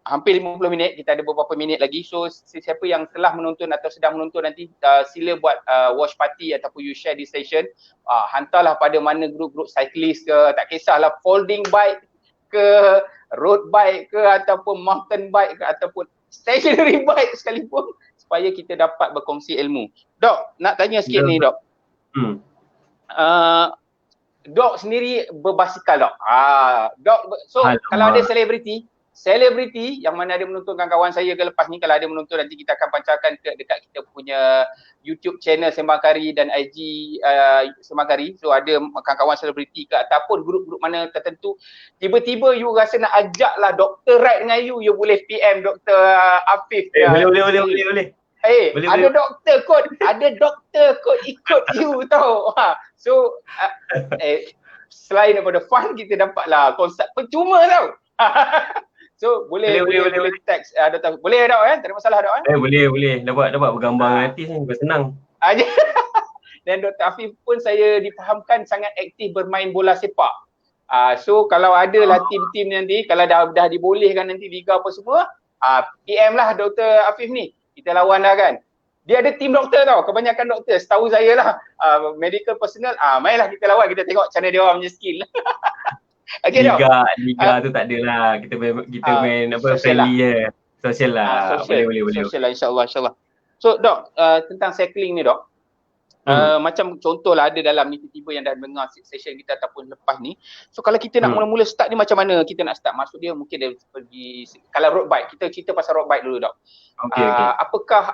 Hampir 50 minit, kita ada beberapa minit lagi. So siapa yang telah menonton atau sedang menonton nanti, sila buat watch party ataupun you share this session. Hantarlah pada mana grup-grup cyclist ke, tak kisahlah folding bike ke, road bike ke ataupun mountain bike ke ataupun stationary bike sekalipun, supaya kita dapat berkongsi ilmu. Dok, nak tanya sikit ni Dok. Dok sendiri berbasikal Dok. Dok, so kalau ada selebriti yang mana ada menontonkan kawan saya ke lepas ni, kalau ada menonton nanti kita akan pancarkan dekat kita punya YouTube channel Sembang Kari dan IG Sembang Kari. So ada kawan-kawan selebriti ke ataupun grup-grup mana tertentu, tiba-tiba you rasa nak ajak lah doktor ride dengan you boleh PM Dr. Afif. Boleh. Ada doktor kot ikut you tau. So selain daripada fun, kita dapatlah konsep percuma tau. So boleh teks Dr. Boleh Dok tak ada masalah Dok Boleh dapat bergambar dengan artis ni bukan senang. Dan Dr. Afif pun saya difahamkan sangat aktif bermain bola sepak. So kalau ada lah tim-tim nanti, kalau dah dibolehkan nanti liga apa semua, PM lah Dr. Afif ni. Kita lawan dah kan. Dia ada tim doktor tau, kebanyakan doktor. Setahu saya lah, medical personnel, mainlah kita lawan, kita tengok macam mana dia orang punya skill. Okay, Liga tu tak ada lah. Kita main apa, friendly je. Social lah. Boleh. Social lah, insyaAllah. So Dok, tentang cycling ni Dok, macam contoh lah ada dalam ni tiba-tiba yang dah dengar session kita ataupun lepas ni. So kalau kita nak mula-mula start ni macam mana kita nak start? Maksud dia mungkin dari pergi, kalau road bike, kita cerita pasal road bike dulu Dok. Okay. Apakah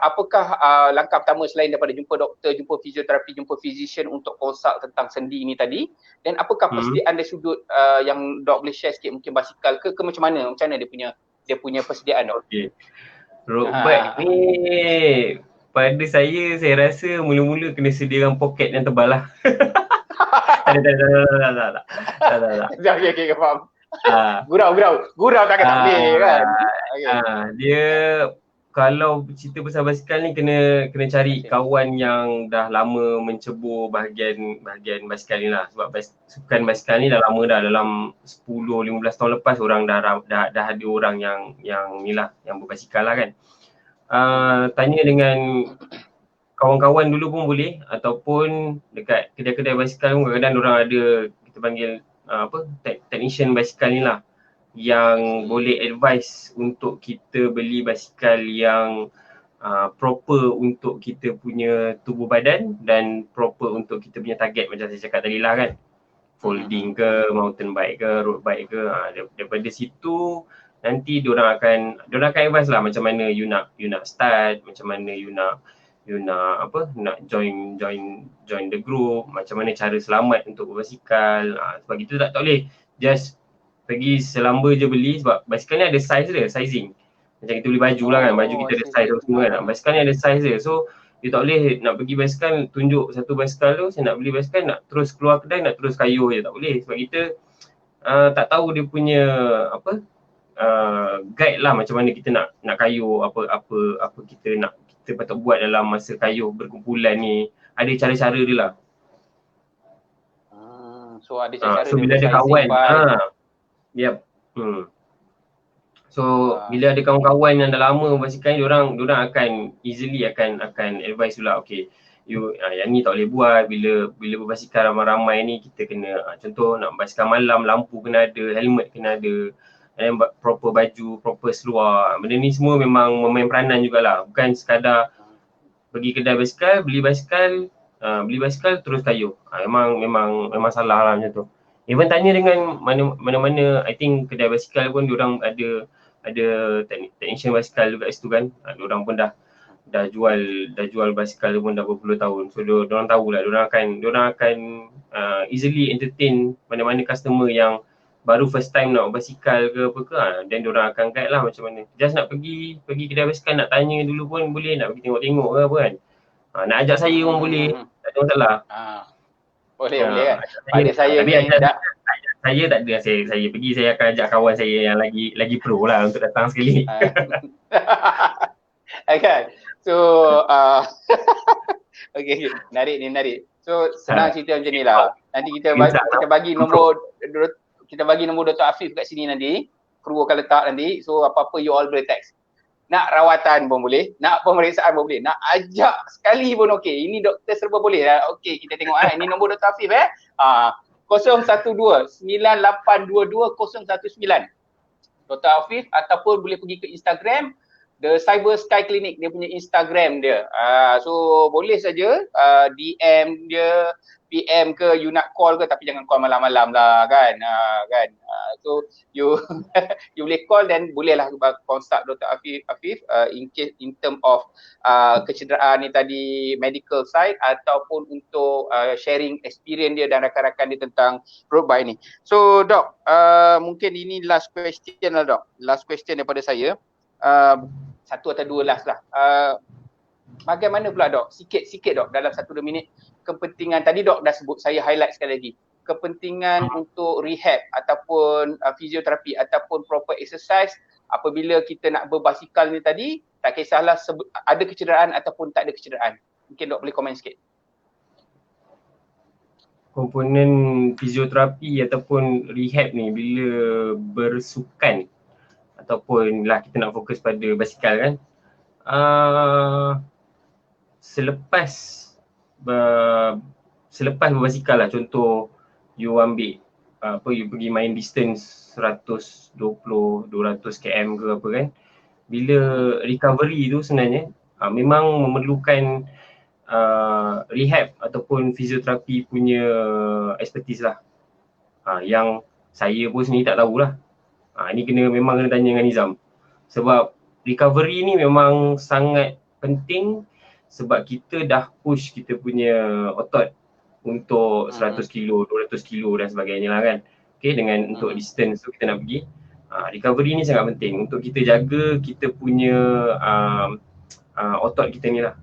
langkah pertama selain daripada jumpa doktor, jumpa fisioterapi, jumpa physician untuk consult tentang sendi ni tadi, dan apakah persediaan dari sudut yang Dok boleh share sikit, mungkin basikal ke macam mana dia punya persediaan Dok? Okay. Road bike ni pada saya rasa mula-mula kena sediakan poket yang tebal lah. Tak. Okay, faham. Gurau takkan tak boleh kan. Dia kalau cerita pasal basikal ni kena cari kawan yang dah lama mencebur bahagian basikal ni lah. Sebab sukan basikal ni dah lama dah, dalam 10-15 tahun lepas orang dah ada orang yang ni lah, yang berbasikal lah kan. Tanya dengan kawan-kawan dulu pun boleh, ataupun dekat kedai-kedai basikal pun kadang-kadang orang ada, kita panggil technician basikal ni lah, yang boleh advise untuk kita beli basikal yang proper untuk kita punya tubuh badan dan proper untuk kita punya target macam saya cakap tadi lah kan. Folding ke, mountain bike ke, road bike ke, daripada situ nanti diorang akan advise lah macam mana you nak start, macam mana you nak join the group, macam mana cara selamat untuk berbasikal. Sebab itu tak boleh just pergi selamba je beli, sebab basikal ni ada size dia, sizing. Macam kita beli baju lah kan, baju kita ada size semua kan. Basikal ni ada size dia. So dia tak boleh nak pergi basikal, tunjuk satu basikal tu, saya nak beli basikal, nak terus keluar kedai, nak terus kayuh je, tak boleh. Sebab kita tak tahu dia punya guide lah macam mana kita nak kayuh, apa kita patut buat dalam masa kayuh berkumpulan ni. Ada cara-cara dia lah. So ada cara-cara so bila ada kawan, So bila ada kawan-kawan yang dah lama berbasikal ni, diorang akan easily akan advise pula, okay, you yang ni tak boleh buat. Bila berbasikal ramai-ramai ni, kita kena contoh nak basikal malam, lampu kena ada, helmet kena ada, and proper baju, proper seluar. Benda ni semua memang memain peranan jugalah. Bukan sekadar pergi kedai basikal, beli basikal terus kayuh. Memang salah lah macam tu. Even tanya dengan mana-mana, I think kedai basikal pun diorang ada technician basikal juga situ kan. Diorang pun dah jual basikal pun dah berpuluh tahun. So diorang tahulah, diorang akan easily entertain mana-mana customer yang baru first time nak basikal ke apa ke, dan diorang akan guide lah macam mana. Just nak pergi kedai basikal, nak tanya dulu pun boleh, nak pergi tengok-tengok ke apa kan. Nak ajak saya pun boleh, tak ada masalah. Boleh kan. Pada saya ni saya tak ada, saya pergi, saya akan ajak kawan saya yang lagi pro lah untuk datang sekali. Okay. So okay, menarik. So senang cerita macam ni lah. Nanti kita bagi nombor Dr. Afif kat sini nanti. Kru akan letak nanti. So apa-apa you all boleh text. Nak rawatan pun boleh, nak pemeriksaan pun boleh, nak ajak sekali pun okey. Ini doktor serba boleh. Okey, kita tengok ini nombor Dr. Afif 012 9822 019. Dr. Afif, ataupun boleh pergi ke Instagram The Cyber Sky Clinic, dia punya Instagram dia. So boleh saja DM dia, PM ke, you nak call ke, tapi jangan call malam-malam lah kan. So you you boleh call dan bolehlah consult Dr. Afif in term of kecederaan ni tadi, medical side, ataupun untuk sharing experience dia dan rakan-rakan dia tentang road bike ni. So Dok, mungkin ini last question lah Dok. Last question daripada saya. Satu atau dua last lah. Bagaimana pula Dok, sikit-sikit Dok, dalam 1-2 minit, kepentingan, tadi Dok dah sebut, saya highlight sekali lagi, kepentingan untuk rehab ataupun fisioterapi ataupun proper exercise apabila kita nak berbasikal ni tadi, tak kisahlah ada kecederaan ataupun tak ada kecederaan. Mungkin Dok boleh komen sikit. Komponen fisioterapi ataupun rehab ni bila bersukan ataupun lah kita nak fokus pada basikal kan, selepas berbasikal lah, contoh you ambil you pergi main distance 120-200 km ke apa kan, bila recovery tu sebenarnya memang memerlukan rehab ataupun fisioterapi punya expertise lah, yang saya pun sendiri tak tahulah. Ni memang kena tanya dengan Nizam. Sebab recovery ni memang sangat penting sebab kita dah push kita punya otot untuk 100 kilo, 200 kilo dan sebagainya lah kan. Okay, dengan untuk distance tu kita nak pergi. Recovery ni sangat penting untuk kita jaga kita punya otot kita ni lah.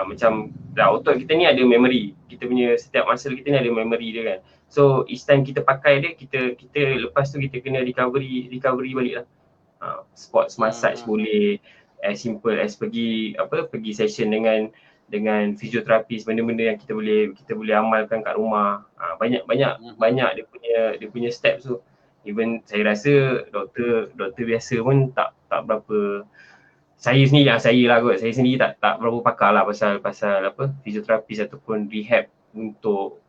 Macam otot kita ni ada memory. Kita punya setiap muscle kita ni ada memory dia kan. So each time kita pakai dia, kita lepas tu kita kena recovery balik lah. Sports massage boleh, as simple as pergi session dengan fisioterapis, benda-benda yang kita boleh amalkan kat rumah. Banyak dia punya steps tu. Even saya rasa doktor biasa pun tak berapa, saya sendiri tak berapa pakar lah pasal fisioterapis ataupun rehab untuk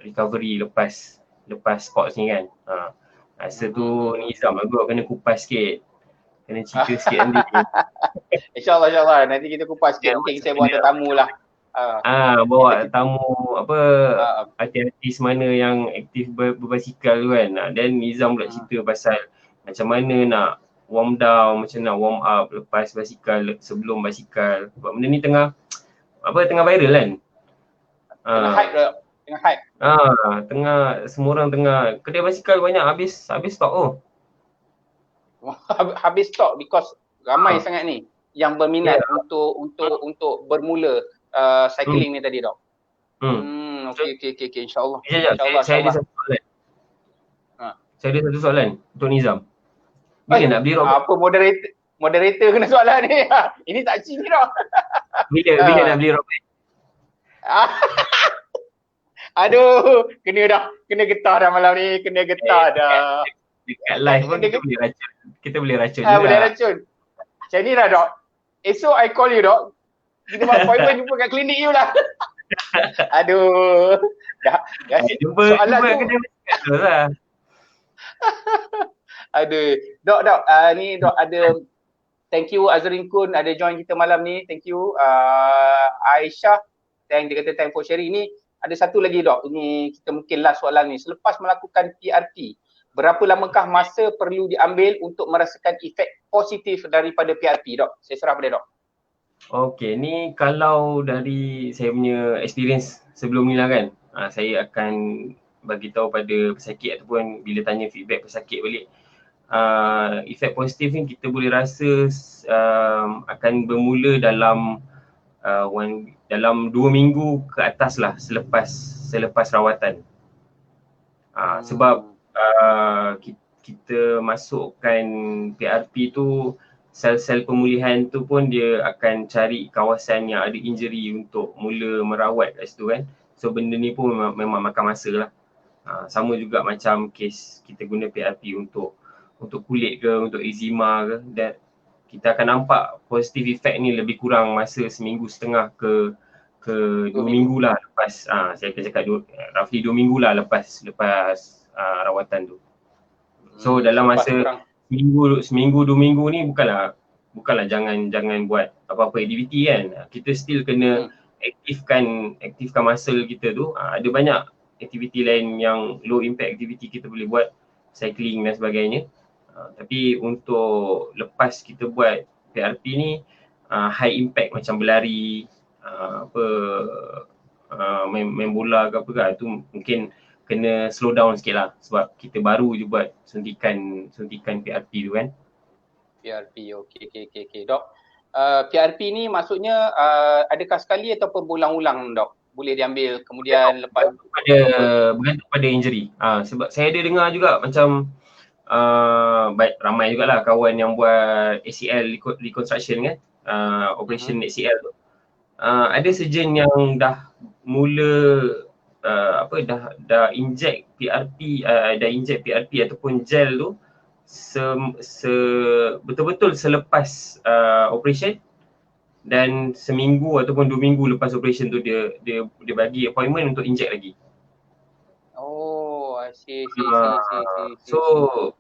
recovery lepas sports ni kan. Rasa tu Nizam lah kot kena kupas sikit. Kena cerita sikit nanti. InsyaAllah nanti kita kupas sikit. Mungkin saya buat tetamu lah. Bawa tamu artis mana yang aktif berbasikal tu kan. Dan Nizam pula cerita pasal macam mana nak warm down, macam nak warm up lepas basikal, sebelum basikal. Sebab benda ni tengah viral kan. Tengah hype. Tengah semua orang tengah, kedai basikal banyak habis stok habis stok because ramai sangat ni yang berminat untuk bermula cycling ni tadi Dok. Okey insya-Allah. Saya ada satu soalan. Saya ada satu soalan untuk Nizam. Bila nak beli road bike? Apa moderator kena soalan ni? Ini tak chill ni Dok. Bila nak beli road bike? Aduh, kena getah dah malam ni, kena getah dah. Dekat live pun kita boleh racun juga. Boleh racun. Macam ni lah Dok. Esok I call you Dok. Kita buat appointment jumpa kat klinik you lah. Aduh. Dah soalan tu lah. Aduh. Dok, ni Dok ada, thank you Azrin Kun ada join kita malam ni. Thank you Aisyah. Dia kata thank for sharing ni. Ada satu lagi Dok, ini kita mungkin last soalan ni. Selepas melakukan PRP, berapa lamakah masa perlu diambil untuk merasakan efek positif daripada PRP Dok? Saya serah pada Dok. Okey, ni kalau dari saya punya experience sebelum ni lah kan, saya akan bagi tahu pada pesakit ataupun bila tanya feedback pesakit balik. Efek positif ni kita boleh rasa akan bermula dalam 2 minggu ke atas lah selepas rawatan. Sebab kita masukkan PRP tu, sel-sel pemulihan tu pun dia akan cari kawasan yang ada injury untuk mula merawat kat situ kan. So benda ni pun memang makan masa lah. Sama juga macam kes kita guna PRP untuk kulit ke, untuk eczema ke, dan kita akan nampak positif effect ni lebih kurang masa 1.5 minggu ke 2 minggu lah lepas, saya akan cakap roughly 2 minggu lah lepas rawatan tu. So dalam Selepas masa kurang seminggu 2 minggu ni bukanlah jangan buat apa-apa aktiviti kan. Kita still kena aktifkan muscle kita tu. Ada banyak aktiviti lain yang low impact aktiviti kita boleh buat, cycling dan sebagainya. Tapi untuk lepas kita buat PRP ni, high impact macam berlari, main bola ke apa ke, tu mungkin kena slow down sikit lah sebab kita baru je buat suntikan PRP tu kan. PRP, okey. Dok, PRP ni maksudnya adakah sekali ataupun berulang-ulang dok? Boleh diambil kemudian lepas bergantung pada injury. Sebab saya ada dengar juga macam ramai jugalah kawan yang buat ACL reconstruction kan, operation ACL tu. Ada surgeon yang dah mula dah inject PRP, ataupun gel tu betul-betul selepas operation, dan seminggu ataupun 2 minggu lepas operation tu dia bagi appointment untuk inject lagi. Oh, I see. So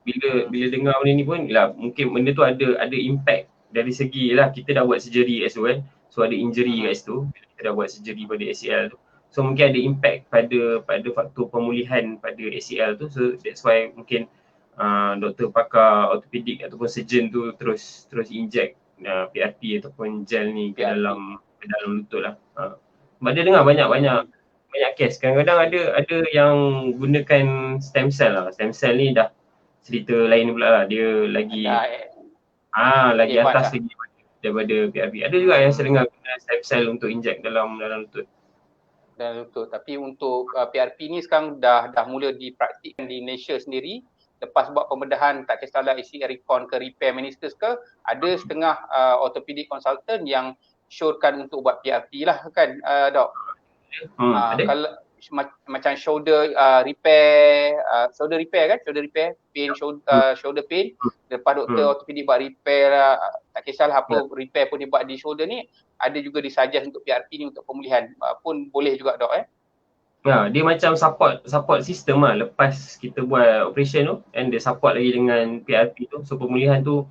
bila dengar benda ni pun lah, mungkin benda tu ada impact dari segi lah kita dah buat surgery kat situ kan. So ada injury kat situ, kita dah buat surgery pada ACL tu. So mungkin ada impact pada faktor pemulihan pada ACL tu. So that's why mungkin doktor pakar ortopedik ataupun surgeon tu terus inject PRP ataupun gel ni ke dalam lutut lah. Sebab dia dengar banyak kes. Kadang-kadang ada yang gunakan stem cell lah. Stem cell ni dah cerita lain pula lah. Dia lagi lagi atas lagi daripada PRP. Ada juga yang saya dengar guna stem cell untuk inject dalam lutut. Tapi untuk PRP ni sekarang dah mula dipraktikkan di Malaysia sendiri. Lepas buat pembedahan, tak kisahlah ACL recon ke repair meniscus ke, ada setengah orthopedic consultant yang syorkan untuk buat PRP lah kan dok. Kalau macam shoulder repair pain, shoulder pain, lepas doktor ortopedik buat repair lah, tak kisahlah apa repair pun dia buat di shoulder ni, ada juga disuggest untuk PRP ni untuk pemulihan pun boleh juga dok dia macam support system lah lepas kita buat operation tu, and dia support lagi dengan PRP tu. So pemulihan tu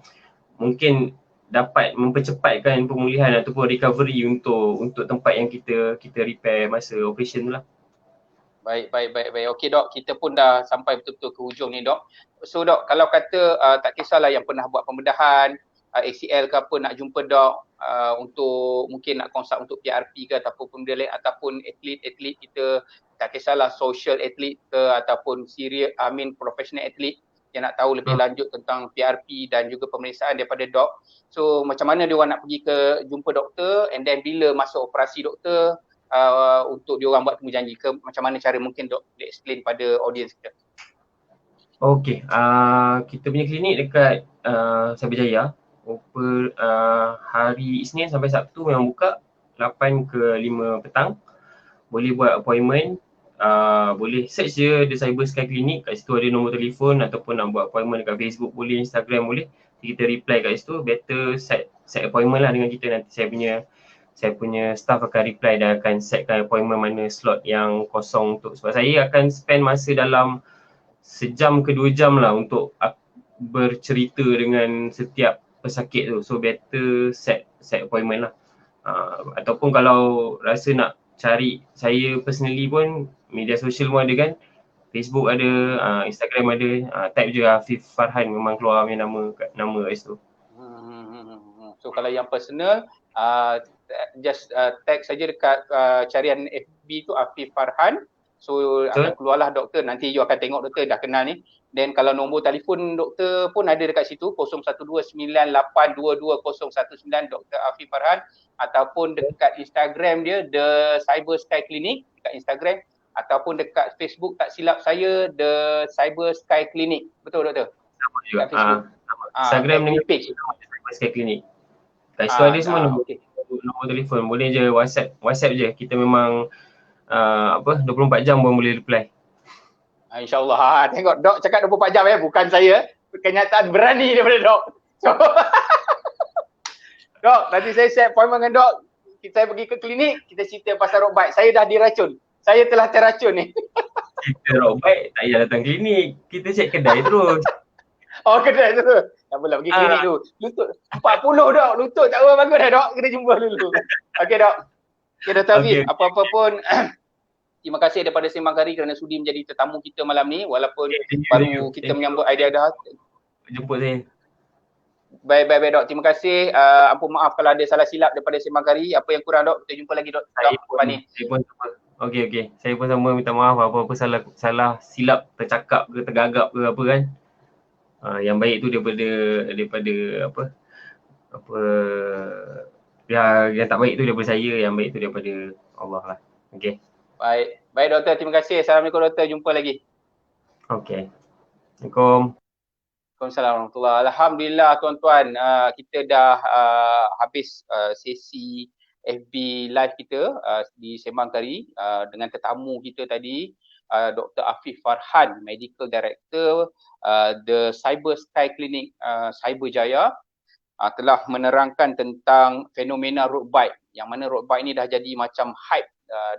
mungkin dapat mempercepatkan pemulihan ataupun recovery untuk tempat yang kita repair masa operation tu lah. Baik. Okey dok, kita pun dah sampai betul-betul ke hujung ni dok. So dok, kalau kata tak kisahlah yang pernah buat pembedahan ACL ke apa, nak jumpa dok untuk mungkin nak consult untuk PRP ke ataupun benda lain, ataupun atlet kita, tak kisahlah social atlet ke ataupun professional atlet yang nak tahu lebih lanjut tentang PRP dan juga pemeriksaan daripada dok. So macam mana dia orang nak pergi ke jumpa doktor, and then bila masuk operasi doktor untuk dia orang buat temujanji ke, macam mana cara mungkin dok boleh explain pada audience kita? Okey, kita punya klinik dekat Cyberjaya. Hari Isnin sampai Sabtu memang buka 8 ke 5 petang. Boleh buat appointment, boleh search je The Cyber Sky Clinic, kat situ ada nombor telefon, ataupun nak buat appointment dekat Facebook boleh, Instagram boleh. Kita reply kat situ. Better set appointment lah dengan kita. Nanti saya punya staff akan reply dan akan setkan appointment mana slot yang kosong untuk, sebab saya akan spend masa dalam 1 jam ke 2 jam lah untuk bercerita dengan setiap pesakit tu. So better set appointment lah. Ataupun kalau rasa nak cari saya personally pun, media sosial pun ada kan, Facebook ada, Instagram ada, type je Afif Farhan, memang keluar punya nama kat situ. So kalau yang personal, just tag saja dekat carian FB tu Afif Farhan. So akan keluarlah doktor, nanti you akan tengok doktor dah kenal ni. Then kalau nombor telefon doktor pun ada dekat situ, 0129822019 Dr. Afif Farhan, ataupun dekat Instagram dia The Cyber Sky Clinic dekat Instagram, ataupun dekat Facebook tak silap saya The Cyber Sky Clinic. Betul doktor? Sama juga. Instagram dengan page Cyber Sky Clinic. Kat situ ada semua nombor telefon, boleh je WhatsApp je. Kita memang 24 jam pun boleh reply. InsyaAllah. Tengok dok cakap 24 jam bukan saya. Kenyataan berani daripada dok. So, dok, nanti saya set appointment dengan dok. Saya pergi ke klinik, kita cerita pasal road bike. Saya dah diracun. Saya telah terracun ni. Cerita road bike, tak payah datang klinik. Kita check kedai terus. Oh kedai tu. Tak apalah pergi klinik tu. Lutut 40 dok. Lutut tak apa bagus dah dok. Kita jumpa dulu. Okey dok. Okey Dr. Hafiz, Okay. apa-apa pun terima kasih daripada Sembang Kari kerana sudi menjadi tetamu kita malam ni walaupun baru kita menyambut idea dah. Jemput saya. Baik dok. Terima kasih. Ampun maaf kalau ada salah silap daripada Sembang Kari. Apa yang kurang dok? Kita jumpa lagi dok. Saya pun sama. Okey. Saya pun sama minta maaf apa-apa salah silap tercakap ke tergagap ke apa kan. Yang baik tu daripada apa yang tak baik tu daripada saya, yang baik tu daripada Allah lah. Okey. Baik doktor, terima kasih. Assalamualaikum doktor, jumpa lagi. Okey. Assalamualaikum. Waalaikumsalam warahmatullahi. Alhamdulillah tuan-tuan, kita dah habis sesi FB live kita di Sembang Kari dengan tetamu kita tadi, Dr. Afif Farhan, Medical Director The Cyber Sky Clinic Cyberjaya, telah menerangkan tentang fenomena road bike, yang mana road bike ni dah jadi macam hype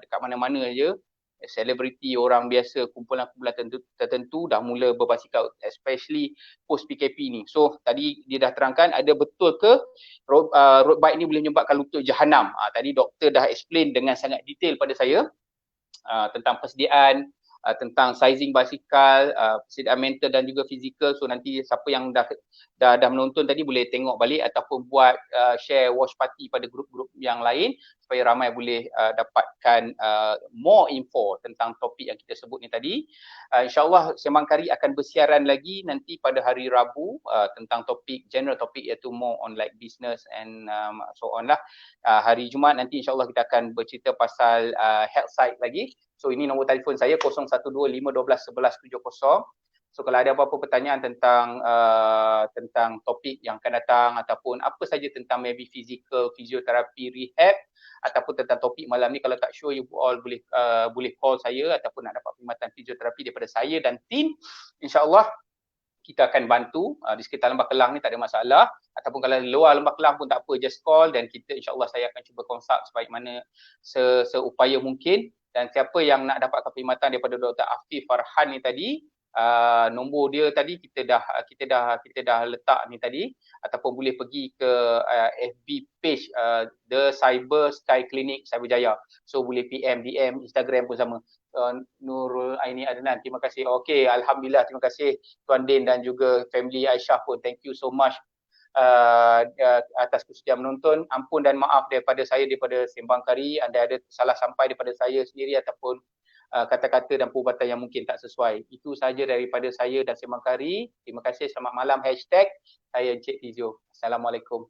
dekat mana-mana je. Selebriti, orang biasa, kumpulan-kumpulan tertentu dah mula berbasikal, especially post PKP ni. So tadi dia dah terangkan ada betul ke road bike ni boleh menyebabkan lutut jahanam. Tadi doktor dah explain dengan sangat detail pada saya tentang persediaan, tentang sizing basikal, persediaan mental dan juga fizikal. So nanti siapa yang dah menonton tadi boleh tengok balik ataupun buat share watch party pada grup-grup yang lain supaya ramai boleh dapatkan more info tentang topik yang kita sebut ni tadi. InsyaAllah Sembang Kari akan bersiaran lagi nanti pada hari Rabu tentang topik, general topik, iaitu more on like business and so on lah. Hari Jumaat nanti insyaAllah kita akan bercerita pasal health site lagi. So ini nombor telefon saya 012-512-1170. So kalau ada apa-apa pertanyaan tentang topik yang akan datang ataupun apa saja tentang maybe physical, fisioterapi, rehab ataupun tentang topik malam ni, kalau tak sure, you all boleh call saya ataupun nak dapat perkhidmatan fisioterapi daripada saya dan tim, insyaAllah kita akan bantu di sekitar Lembah Kelang ni, tak ada masalah. Ataupun kalau luar Lembah Kelang pun tak apa, just call dan kita insyaAllah saya akan cuba consult sebaik mana seupaya mungkin. Dan siapa yang nak dapatkan perkhidmatan daripada Dr. Afif Farhan ni tadi, nombor dia tadi kita dah letak ni tadi, ataupun boleh pergi ke FB page The Cyber Sky Clinic Cyberjaya. So boleh PM, DM, Instagram pun sama. Nurul Aini Adnan, terima kasih. Okey, alhamdulillah, terima kasih Tuan Din dan juga family Aisyah pun. Thank you so much atas kesediaan menonton. Ampun dan maaf daripada saya, daripada Sembang Kari, anda ada salah sampai daripada saya sendiri ataupun kata-kata dan perubatan yang mungkin tak sesuai. Itu sahaja daripada saya dan Sembang Kari. Terima kasih, selamat malam. #saya Encik Fizio. Assalamualaikum.